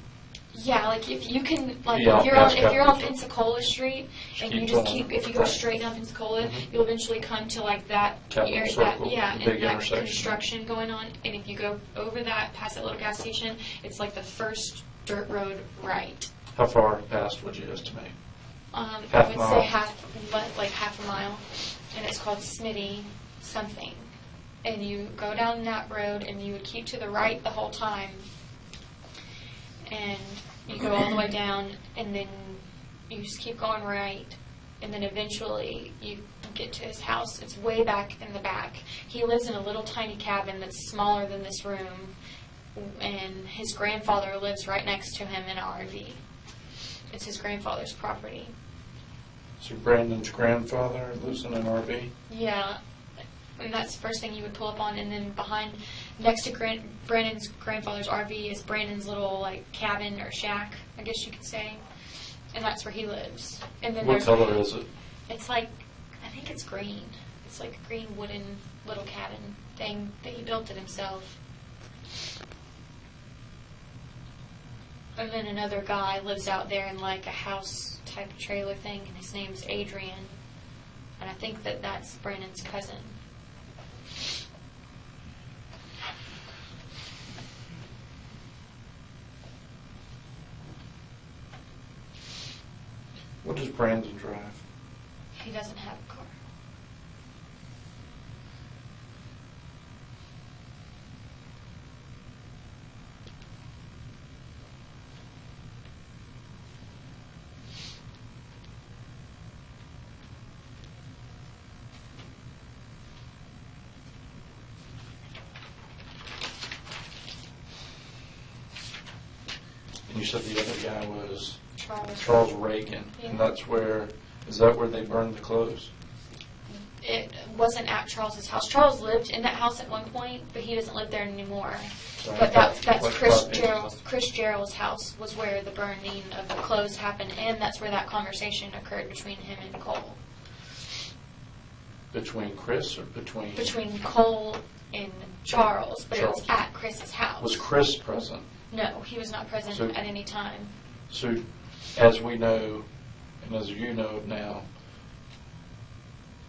Yeah, if you can, Yeah, if you're past on Capitol. Pensacola Street and Keep you just going. if you go straight down Pensacola, you'll eventually come to that Capitol area, Circle, yeah, the and big that intersection. construction going on. And if you go over that, past that little gas station, it's the first dirt road right. How far past would you estimate? I Half would mile. say half a mile, and it's called Smitty something. And you go down that road, and you would keep to the right the whole time, and you go all the way down, and then you just keep going right, and then eventually you get to his house. It's way back in the back. He lives in a little tiny cabin that's smaller than this room, and his grandfather lives right next to him in an RV. It's his grandfather's property. So Brandon's grandfather lives in an RV? Yeah, and that's the first thing you would pull up on, and then next to Brandon's grandfather's RV is Brandon's little cabin or shack, I guess you could say, and that's where he lives. And then What color is it? It's I think it's green. It's a green wooden little cabin thing that he built it himself. And then another guy lives out there in a house type trailer thing, and his name's Adrian, and I think that's Brandon's cousin. What does Brandon drive? He doesn't have a car. And you said the other guy was Charles. Charles Reagan, Yeah. and is that where they burned the clothes? It wasn't at Charles's house. Charles lived in that house at one point, but he doesn't live there anymore. Right. But that's Like Chris Bob Gerald's. Chris Gerald's house was where the burning of the clothes happened, and that's where that conversation occurred between him and Cole. Between Chris or between? Between Cole and Charles, but it was Charles. at Chris's house. Was Chris present? No, he was not present So- at any time. So, as we know, and as you know now,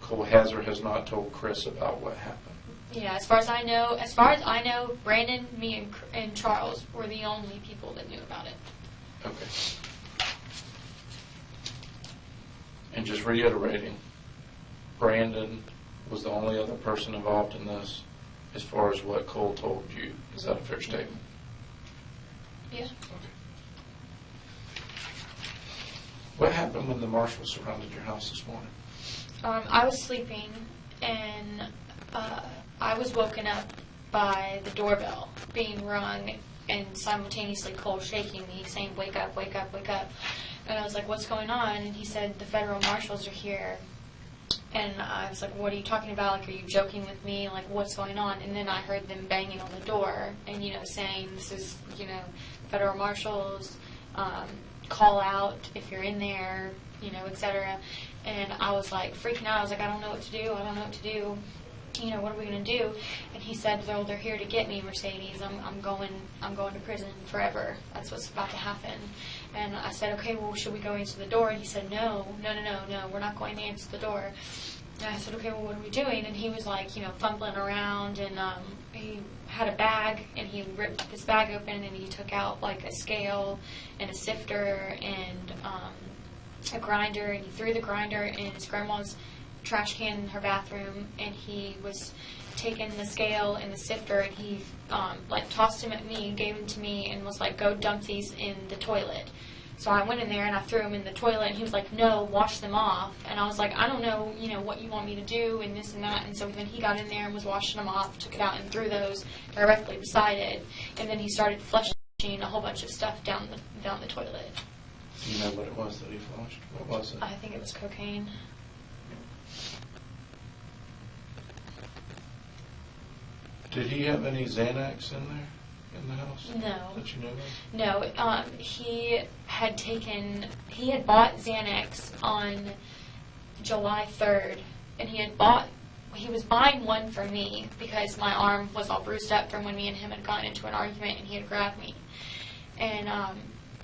Cole has or has not told Chris about what happened. Yeah, as far as I know, Brandon, me, and Charles were the only people that knew about it. Okay. And just reiterating, Brandon was the only other person involved in this as far as what Cole told you. Is that a fair statement? Yeah. Okay. What happened when the marshals surrounded your house this morning? I was sleeping, and I was woken up by the doorbell being rung, and simultaneously Cole shaking me, saying, "Wake up, wake up, wake up." And I was like, "What's going on?" And he said, "The federal marshals are here." And I was like, "What are you talking about? Like, are you joking with me? Like, what's going on?" And then I heard them banging on the door and, saying, "This is, federal marshals, call out if you're in there, et cetera." And I was like freaking out. I was like, "I don't know what to do. I don't know what to do. What are we going to do?" And he said, "Well, they're here to get me, Mercedes. I'm going to prison forever. That's what's about to happen." And I said, "Okay, well, should we go answer the door?" And he said, No, we're not going to answer the door." And I said, "Okay, well, what are we doing?" And he was like, fumbling around, and he had a bag, and he ripped this bag open, and he took out like a scale and a sifter and a grinder, and he threw the grinder in his grandma's trash can in her bathroom, and he was taking the scale and the sifter, and he tossed him at me, gave him to me, and was like, "Go dump these in the toilet." So I went in there and I threw them in the toilet, and he was like, "No, wash them off." And I was like, "I don't know, what you want me to do," and this and that. And so then he got in there and was washing them off, took it out and threw those directly beside it, and then he started flushing a whole bunch of stuff down the toilet. Do you know what it was that he flushed? What was it? I think it was cocaine. Did he have any Xanax in there, in the house? No. That you know of? No, he had bought Xanax on July 3rd, and he was buying one for me because my arm was all bruised up from when me and him had gotten into an argument, and he had grabbed me. And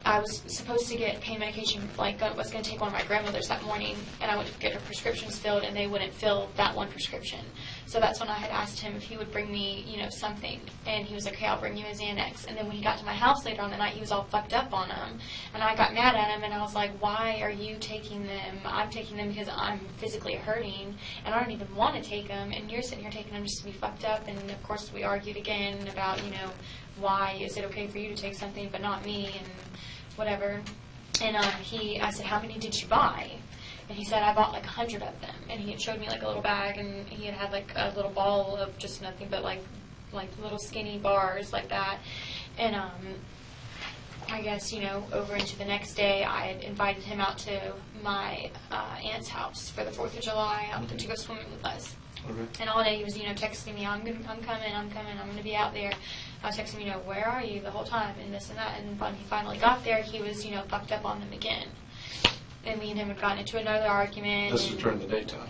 I was supposed to get pain medication, was going to take one of my grandmother's that morning, and I went to get her prescriptions filled, and they wouldn't fill that one prescription. So that's when I had asked him if he would bring me, something. And he was like, "Okay, I'll bring you a Xanax." And then when he got to my house later on the night, he was all fucked up on them. And I got mad at him, and I was like, "Why are you taking them? I'm taking them because I'm physically hurting, and I don't even want to take them. And you're sitting here taking them just to be fucked up." And, of course, we argued again about, why is it okay for you to take something but not me, and whatever. And I said, "How many did you buy?" And he said, "I bought 100 of them." And he had showed me a little bag, and he had a little ball of just nothing but like little skinny bars like that. And I guess, over into the next day, I had invited him out to my aunt's house for the 4th of July to go swimming with us. Okay. And all day he was, texting me, I'm coming, I'm going to be out there. I was texting him, where are you the whole time, and this and that. And when he finally got there, he was, fucked up on them again. And me and him had gotten into another argument. This was during the daytime?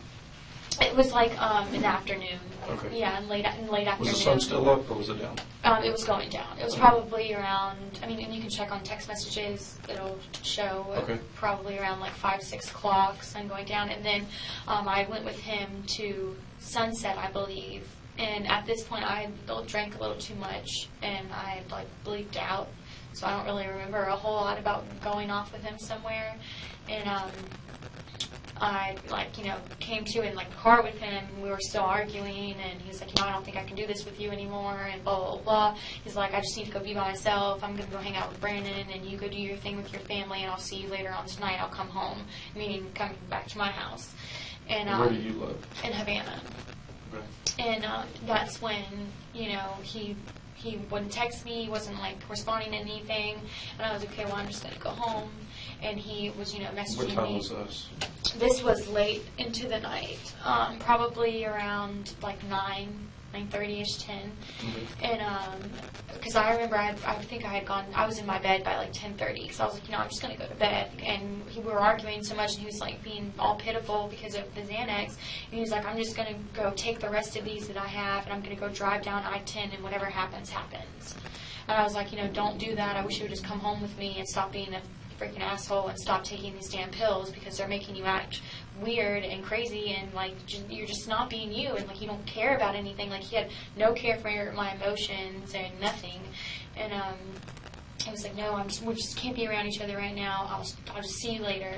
It was in the afternoon. Okay. Yeah, in late afternoon. Was the sun still up, or was it down? It was going down. It was probably around, and you can check on text messages. It'll show probably around 5, 6 o'clock, sun going down. And then I went with him to Sunset, I believe. And at this point, I had drank a little too much, and I had bleeped out. So I don't really remember a whole lot about going off with him somewhere. And I came to in the car with him, and we were still arguing, and he was like, "I don't think I can do this with you anymore," and blah, blah, blah. He's like, "I just need to go be by myself. I'm going to go hang out with Brandon, and you go do your thing with your family, and I'll see you later on tonight. I'll come home," meaning coming back to my house. And where do you live? In Havana. Okay. And that's when, he wouldn't text me, he wasn't responding to anything, and I was okay, well, I'm just going to go home. And he was, messaging me. What time was this? This was late into the night, probably around 9:30ish, 10. Mm-hmm. And because I remember, I think I was in my bed by 10:30, because I was like, I'm just going to go to bed. And we were arguing so much, and he was being all pitiful because of the Xanax. And he was like, "I'm just going to go take the rest of these that I have, and I'm going to go drive down I-10, and whatever happens, happens." And I was like, don't do that. I wish you would just come home with me and stop being a freaking asshole and stop taking these damn pills, because they're making you act weird and crazy, and like you're just not being you, and like you don't care about anything. Like he had no care for my emotions and nothing. And I was like, no, we just can't be around each other right now. I'll just see you later.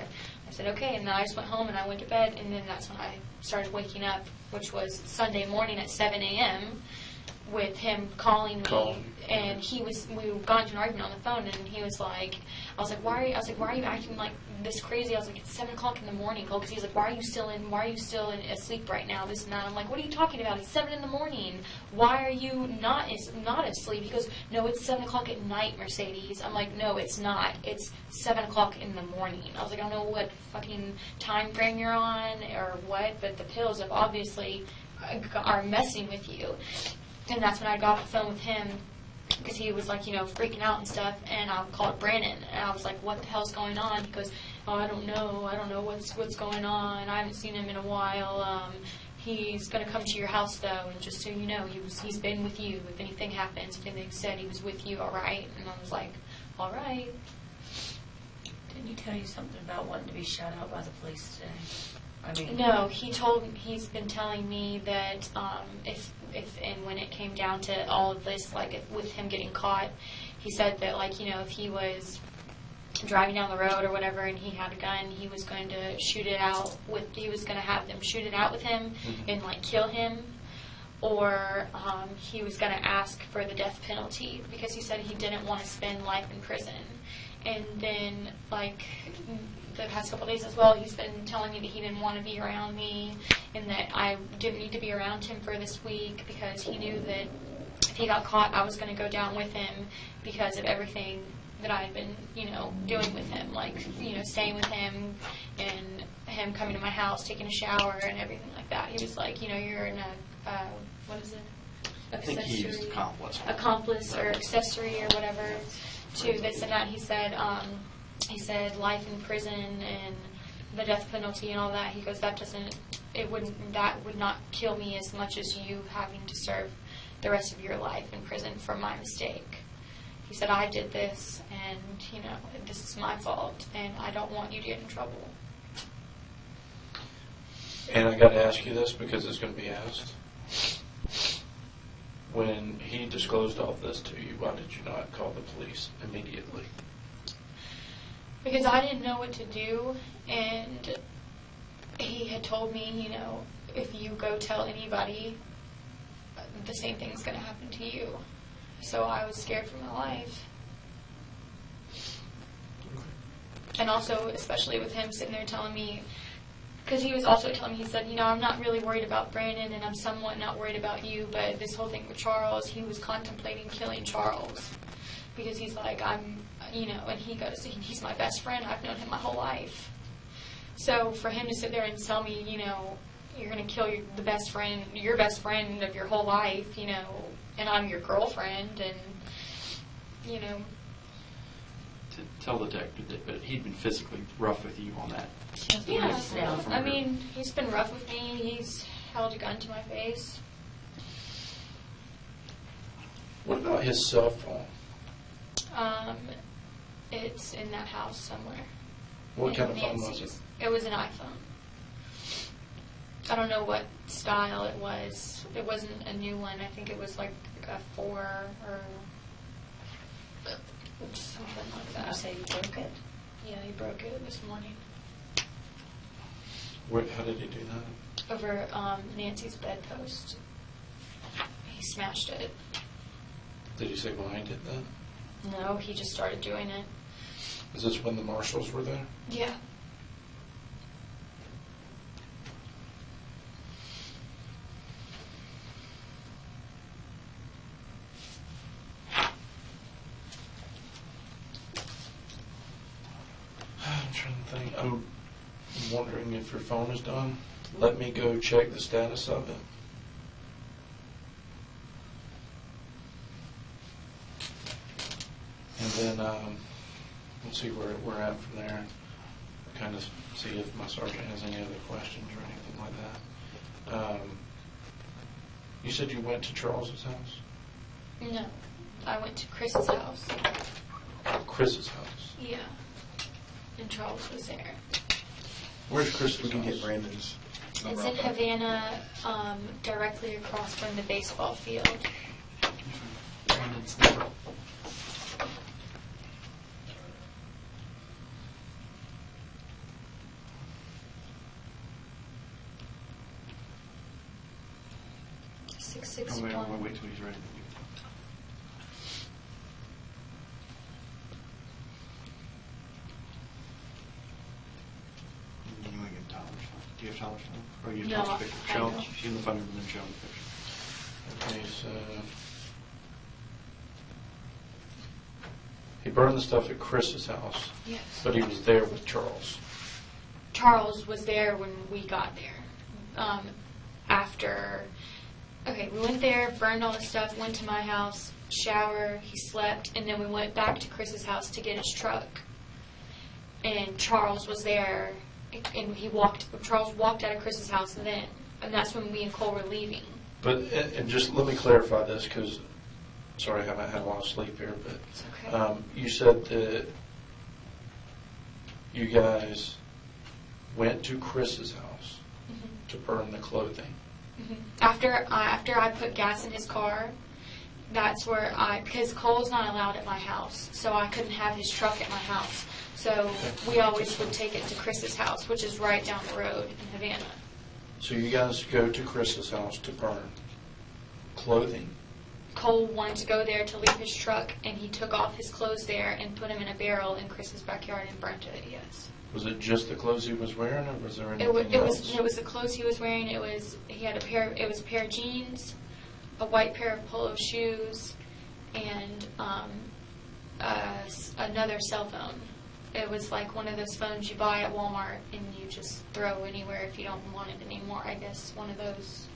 I said, okay, and then I just went home and I went to bed, and then that's when I started waking up, which was Sunday morning at 7 a.m. with him calling me, and we got into an argument on the phone, and he was like, I was like, why are you acting like this crazy? I was like, it's 7 o'clock in the morning, Cole, because he's like, why are you still asleep right now, this and that. I'm like, what are you talking about? It's 7 in the morning. Why are you not asleep? He goes, no, it's 7 o'clock at night, Mercedes. I'm like, no, it's not. It's 7 o'clock in the morning. I was like, I don't know what fucking time frame you're on or what, but the pills have obviously are messing with you. And that's when I got off the phone with him, because he was like, freaking out and stuff, and I called Brandon, and I was like, what the hell's going on? He goes, oh, I don't know what's going on, I haven't seen him in a while, he's going to come to your house, though, and just so you know, he's been with you, if anything happens, if anything said, he was with you, alright? And I was like, alright. Didn't he tell you something about wanting to be shut out by the police today? No, he's been telling me that if and when it came down to all of this, like with him getting caught, he said that if he was driving down the road or whatever and he had a gun, he was going to he was going to have them shoot it out with him and kill him, or he was going to ask for the death penalty, because he said he didn't want to spend life in prison. And then the past couple of days as well, he's been telling me that he didn't want to be around me and that I didn't need to be around him for this week, because he knew that if he got caught, I was going to go down with him because of everything that I had been, doing with him, staying with him and him coming to my house, taking a shower and everything like that. He was like, you're in a, what is it? I think he used accomplice. Accomplice or accessory or whatever to this and that. He said life in prison and the death penalty and all that. He goes, that would not kill me as much as you having to serve the rest of your life in prison for my mistake. He said, I did this, and this is my fault, and I don't want you to get in trouble. And I got to ask you this because it's going to be asked. When he disclosed all this to you, why did you not call the police immediately? Because I didn't know what to do, and he had told me, if you go tell anybody, the same thing's going to happen to you. So I was scared for my life. And also, especially with him sitting there telling me, because he was also telling me, he said, I'm not really worried about Brandon, and I'm somewhat not worried about you, but this whole thing with Charles, he was contemplating killing Charles. Because he's like, and he goes, he's my best friend, I've known him my whole life. So for him to sit there and tell me, you're going to kill your best friend of your whole life, and I'm your girlfriend, and, To tell the detective that he'd been physically rough with you on that. Yeah, he's been rough with me. He's held a gun to my face. What about his cell phone? It's in that house somewhere. What kind of phone was it? It was an iPhone. I don't know what style it was. It wasn't a new one. I think it was like a 4 or something like that. You say you broke it? Yeah, he broke it this morning. How did he do that? Over Nancy's bedpost. He smashed it. Did you say why he did that? No, he just started doing it. Is this when the marshals were there? Yeah. I'm trying to think. I'm wondering if your phone is done. Let me go check the status of it. And then we'll see where we're at from there. Kind of see if my sergeant has any other questions or anything like that. You said you went to Charles's house? No, I went to Chris's house. Chris's house? Yeah. And Charles was there. Where's Chris's We can get house? Brandon's. It's in Havana, directly across from the baseball field. Brandon's number. Six Oh, wait, one. wait till he's ready. You want to get Tyler's phone? Do you have Tyler's phone? Or you have No, Tyler's picture? I Show don't. him. Give him the phone number and then show him the picture. Okay, so he burned the stuff at Chris's house, Yes. but he was there with Charles. Charles was there when we got there. We went there, burned all the stuff, went to my house, shower, he slept, and then we went back to Chris's house to get his truck. And Charles was there, and Charles walked out of Chris's house then, and that's when me and Cole were leaving. But, and just let me clarify this, because, sorry, I haven't had a lot of sleep here, but It's okay. you said that you guys went to Chris's house to burn the clothing. After I put gas in his car, that's where because Cole's not allowed at my house, so I couldn't have his truck at my house. So we always would take it to Chris's house, which is right down the road in Havana. So you guys go to Chris's house to burn clothing. Cole wanted to go there to leave his truck, and he took off his clothes there and put them in a barrel in Chris's backyard and burnt it. Yes. Was it just the clothes he was wearing, or was there It anything was else? it was the clothes he was wearing. He had a pair of jeans, a white pair of polo shoes, and another cell phone. It was like one of those phones you buy at Walmart and you just throw anywhere if you don't want it anymore. I guess one of those,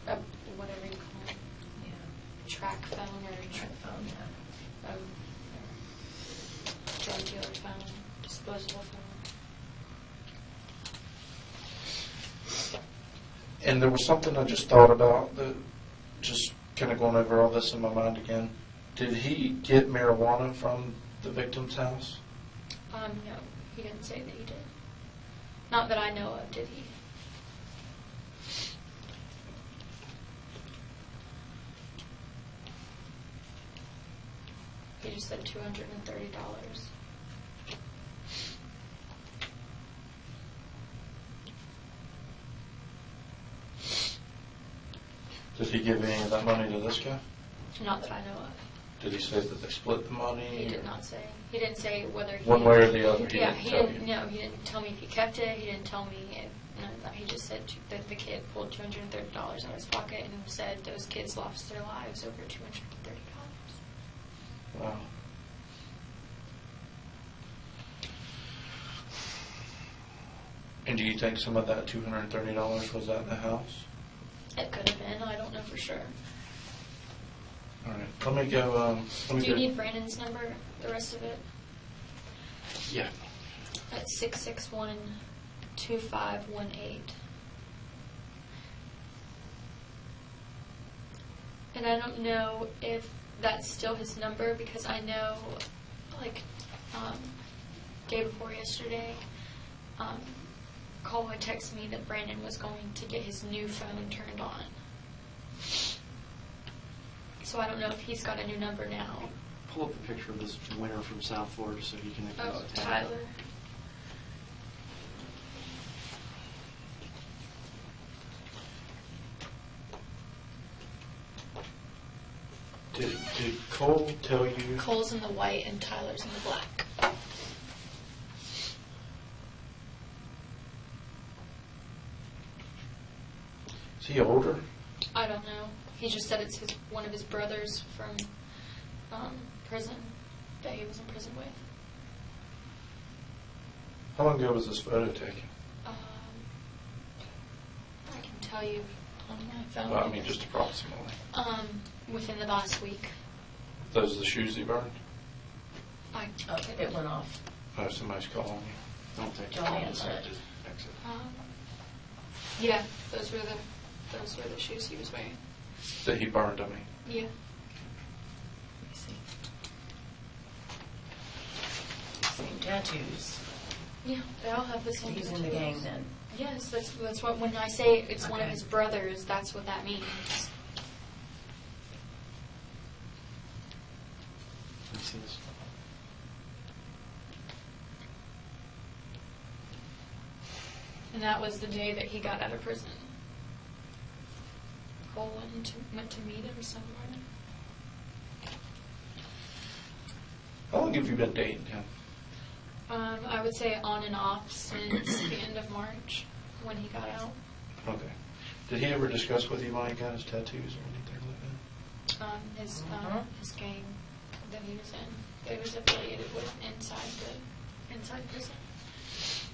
whatever you call it, Yeah. track phone or Track phone, yeah. drug dealer phone, disposable phone. And there was something I just thought about, that just kind of going over all this in my mind again. Did he get marijuana from the victim's house? No, he didn't say that he did. Not that I know of, did he? He just said $230. Did he give any of that money to this guy? Not that I know of. Did he say that they split the money? He did not say. He didn't say whether he... One way or the other, he Yeah, didn't he tell didn't. you? No, he didn't tell me if he kept it. He didn't tell me if... None of that. He just said that the kid pulled $230 out of his pocket and said those kids lost their lives over $230. Wow. And do you think some of that $230 was at the house? It could have been. I don't know for sure. All right. Let me go. Do you need Brandon's number, the rest of it? Yeah. That's 661-2518. And I don't know if that's still his number, because I know, like, day before yesterday, Cole had texted me that Brandon was going to get his new phone turned on. So I don't know if he's got a new number now. Pull up the picture of this winner from South Florida so he can... Oh, Tyler. Did Cole tell you? Cole's in the white and Tyler's in the black. Is he older? I don't know. He just said it's one of his brothers from prison that he was in prison with. How long ago was this photo taken? I can tell you on my phone. Well, I mean, just approximately. Within the last week. Those are the shoes he burned? Oh, it went off. Oh, somebody's calling you. Don't take Don't it. answer it. Just exit. Yeah, those were the shoes he was wearing. That he burned, I mean. Yeah. Let me see. Same tattoos. Yeah, they all have the same He's in the tattoos. gang then. Yes, that's what, when I say it's one of Okay. his brothers, that's what that means. Let me see this. And that was the day that he got out of prison. Cole went to meet him somewhere. How long have you been dating him? I would say on and off since the end of March when he got out. Okay. Did he ever discuss with you why he got his tattoos or anything like that? His gang that he was in, it was affiliated with inside prison.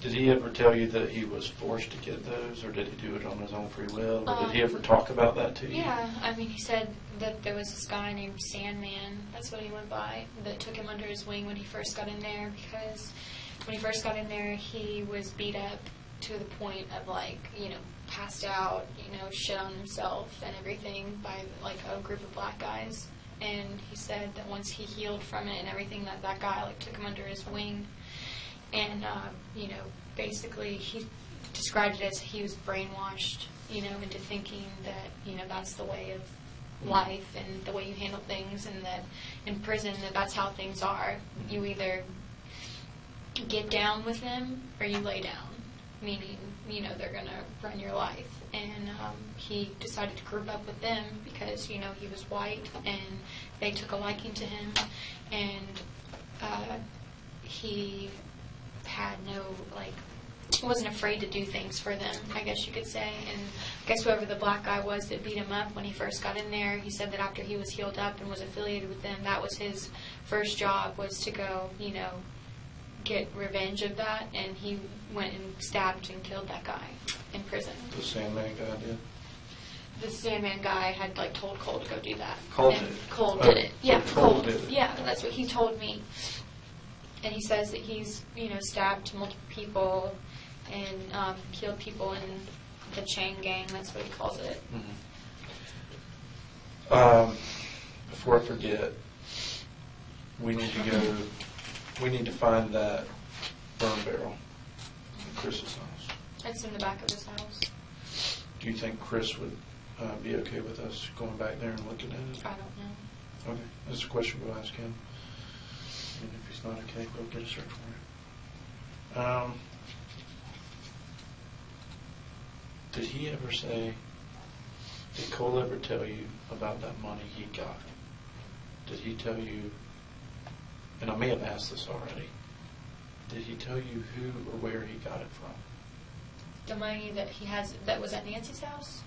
Did he ever tell you that he was forced to get those, or did he do it on his own free will? Or did he ever talk about that to you? Yeah, I mean, he said that there was this guy named Sandman, that's what he went by, that took him under his wing when he first got in there, because when he first got in there, he was beat up to the point of, like, passed out, shit on himself and everything by, like, a group of black guys. And he said that once he healed from it and everything, that guy, like, took him under his wing. And, basically he described it as he was brainwashed, into thinking that, that's the way of life and the way you handle things, and that in prison that's how things are. You either get down with them or you lay down, meaning, they're going to run your life. And he decided to group up with them because, he was white and they took a liking to him. And he had no, wasn't afraid to do things for them, I guess you could say. And I guess whoever the black guy was that beat him up when he first got in there, he said that after he was healed up and was affiliated with them, that was his first job, was to go, get revenge of that. And he went and stabbed and killed that guy in prison. The Sandman guy did? The Sandman guy had, told Cole to go do that. Cole And did it? Cole did it. Yeah, Cole Cole did it. Yeah, that's what he told me. And he says that he's, stabbed multiple people and killed people in the chain gang. That's what he calls it. Mm-hmm. Before I forget, we need to find that burn barrel in Chris's house. It's in the back of his house. Do you think Chris would be okay with us going back there and looking at it? I don't know. Okay, that's a question we'll ask him. And if he's not okay, we'll get a search warrant. Did he ever say, did Cole ever tell you about that money he got? Did he tell you, and I may have asked this already, did he tell you who or where he got it from? The money that he has, that was at Nancy's house?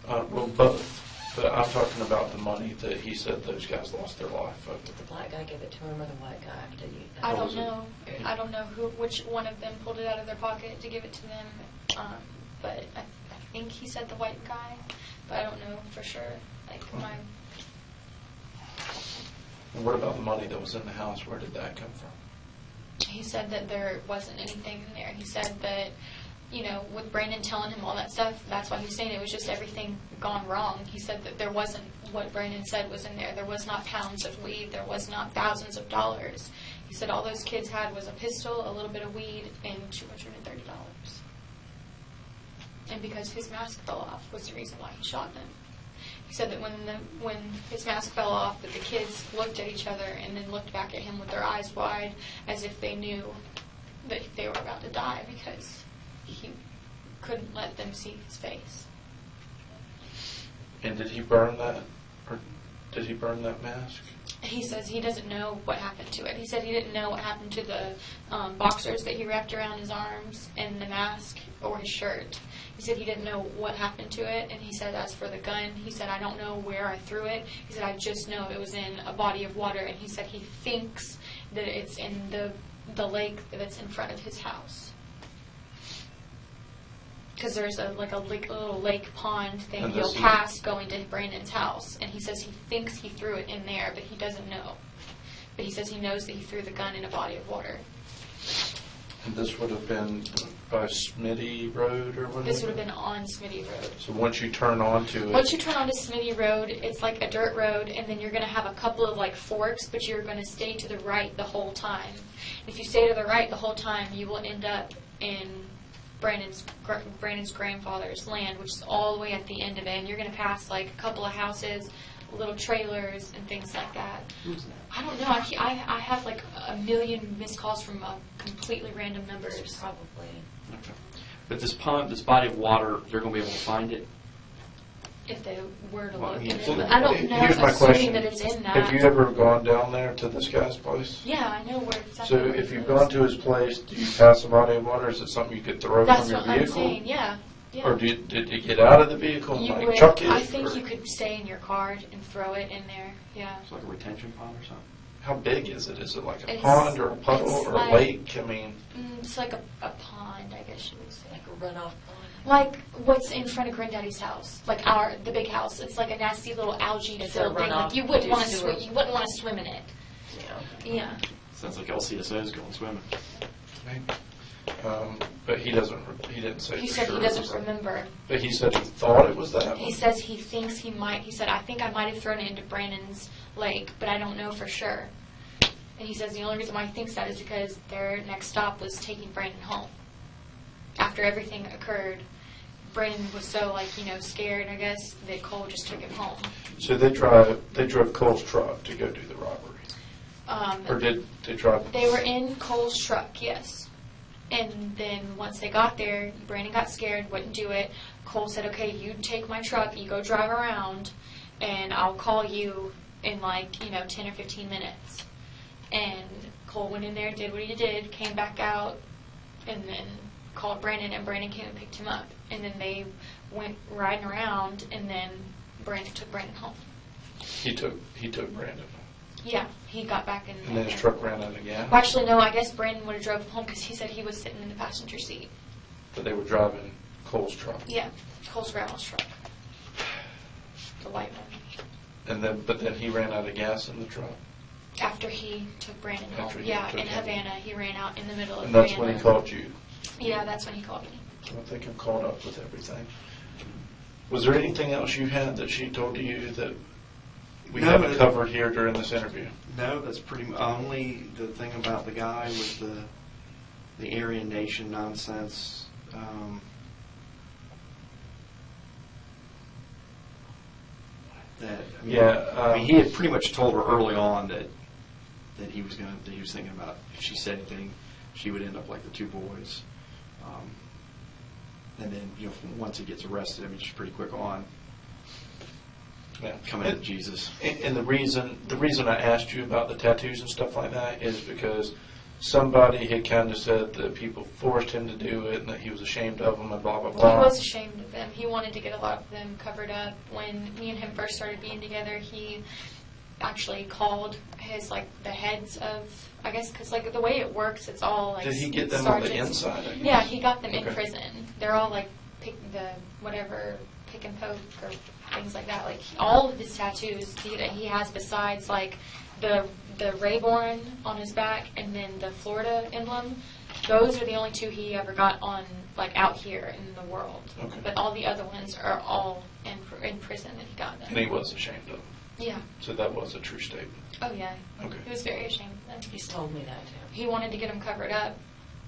Well, both. But I'm talking about the money that he said those guys lost their life over. Did the black guy give it to him or the white guy? Did you? I don't was it? know. I don't know which one of them pulled it out of their pocket to give it to them. But I think he said the white guy, but I don't know for sure. And what about the money that was in the house? Where did that come from? He said that there wasn't anything in there. He said that, with Brandon telling him all that stuff, that's why he's saying it was just everything gone wrong. He said that there wasn't what Brandon said was in there. There was not pounds of weed. There was not thousands of dollars. He said all those kids had was a pistol, a little bit of weed, and $230. And because his mask fell off was the reason why he shot them. He said that when his mask fell off, that the kids looked at each other and then looked back at him with their eyes wide, as if they knew that they were about to die, because he couldn't let them see his face. And did he burn that? Or did he burn that mask? He says he doesn't know what happened to it. He said he didn't know what happened to the boxers that he wrapped around his arms and the mask or his shirt. He said he didn't know what happened to it. And he said, as for the gun, he said, I don't know where I threw it. He said, I just know it was in a body of water. And he said he thinks that it's in the lake that's in front of his house. Because there's a little lake pond thing And you'll pass going to Brandon's house. And he says he thinks he threw it in there, but he doesn't know. But he says he knows that he threw the gun in a body of water. And this would have been by Smitty Road or whatever? This would have been on Smitty Road. So once you turn onto it... Once you turn onto Smitty Road, it's like a dirt road, and then you're going to have a couple of like forks, but you're going to stay to the right the whole time. If you stay to the right the whole time, you will end up in Brandon's grandfather's land, which is all the way at the end of it. And you're going to pass like a couple of houses, little trailers, and things like that. Who's that? I don't know. I have like a million missed calls from completely random numbers. Probably. Okay. But this pond, this body of water, they're going to be able to find it? If they were to Well, look yeah, at so it. I don't know, Here's my assuming question. that it's in that. Have you ever gone down there to this guy's place? Yeah, I know where it's at. So if you've gone to his place, do you pass a body of water? Is it something you could throw That's from your what I'm vehicle? saying, yeah. Yeah. Or did you get out of the vehicle and You like would, chuck it? I think or you could stay in your car and throw it in there, yeah. It's like a retention pond or something? How big is it? Is it like a It's- pond or a puddle it's or like- a lake? I mean, It's like a pond, I guess you would say. Like a runoff pond. Like what's in front of Granddaddy's house, like the big house. It's like a nasty little algae Is filled there thing. runoff Like you wouldn't to want to sewer? swim. You wouldn't want to swim in it. Yeah. Yeah. Sounds like LCSO's going swimming. but he didn't say He for said sure he it doesn't was that. remember. But he said he thought it was that He one. says he thinks he might. He said, I think I might have thrown it into Brandon's lake, but I don't know for sure. And he says the only reason why he thinks that is because their next stop was taking Brandon home. After everything occurred, Brandon was so scared, I guess, that Cole just took him home. So they drove Cole's truck to go do the robbery. Or did they drive? They were in Cole's truck, yes. And then once they got there, Brandon got scared, wouldn't do it. Cole said, okay, you take my truck, you go drive around, and I'll call you in 10 or 15 minutes. And Cole went in there, did what he did, came back out, and then called Brandon, and Brandon came and picked him up. And then they went riding around, and then Brandon took Brandon home. He took Brandon. Yeah, he got back in. And then his truck ran out again. Well, actually, no, I guess Brandon would have drove home because he said he was sitting in the passenger seat. But they were driving Cole's truck. Yeah, Cole's grandma's truck. The white one. But then he ran out of gas in the truck. After he took Brandon After home. he Yeah, took in him. Havana, he ran out in the middle of And that's Havana. when he called you. Yeah, that's when he called me. So I think I'm caught up with everything. Was there anything else you had that she told you that we No, haven't but- covered here during this interview? No, that's only the thing about the guy with the Aryan Nation nonsense. He had pretty much told her early on that he was thinking about if she said anything, she would end up like the two boys. And then once he gets arrested, she's pretty quick on coming to Jesus. And the reason I asked you about the tattoos and stuff like that is because somebody had kind of said that people forced him to do it and that he was ashamed of them and blah, blah, He blah. was ashamed of them. He wanted to get a lot of them covered up. When me and him first started being together, he actually called the heads of, I guess, because the way it works, it's all Did he get them on the sergeants. inside? I guess? Yeah, he got them in Okay. prison. They're all pick and poke or things like that. All of his tattoos that he has besides the Rayborn on his back and then the Florida emblem, those are the only two he ever got on out here in the world. Okay. But all the other ones are all in prison that he got them. And he was ashamed of them. Yeah. So that was a true statement. Oh yeah. Okay. He was very ashamed of them. He's told me that too. He wanted to get them covered up,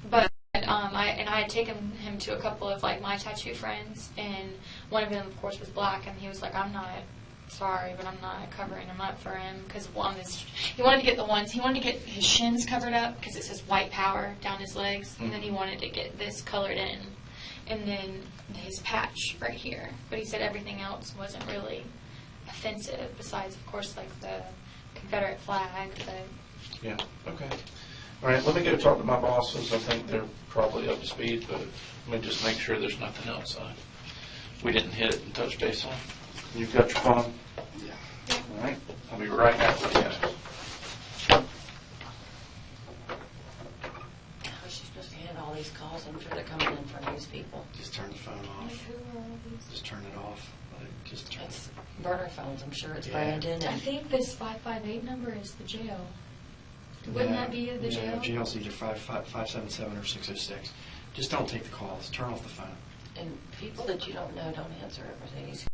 but I had taken him to a couple of my tattoo friends, and one of them, of course, was black, and he was like, "I'm not sorry, but I'm not covering him up for him," because he wanted to get he wanted to get his shins covered up because it says white power down his legs, and then he wanted to get this colored in, and then his patch right here. But he said everything else wasn't really offensive, besides, of course, the Confederate flag. Yeah, okay. All right, let me go talk to my bosses. I think they're probably up to speed, but let me just make sure there's nothing else we didn't hit and touch base on. You've got your phone? Yeah. All right, I'll be right back with you. How is she supposed to handle all these calls? I'm sure they're coming in from these people. Just turn the phone off. Just turn it off. Just turn It's burner phones. I'm sure it's Yeah. Brandon. I And think this 558 number is the jail. Wouldn't that be the jail? Jail's either 577 or 606. Just don't take the calls. Turn off the phone. And people that you don't know don't answer it, Mercedes.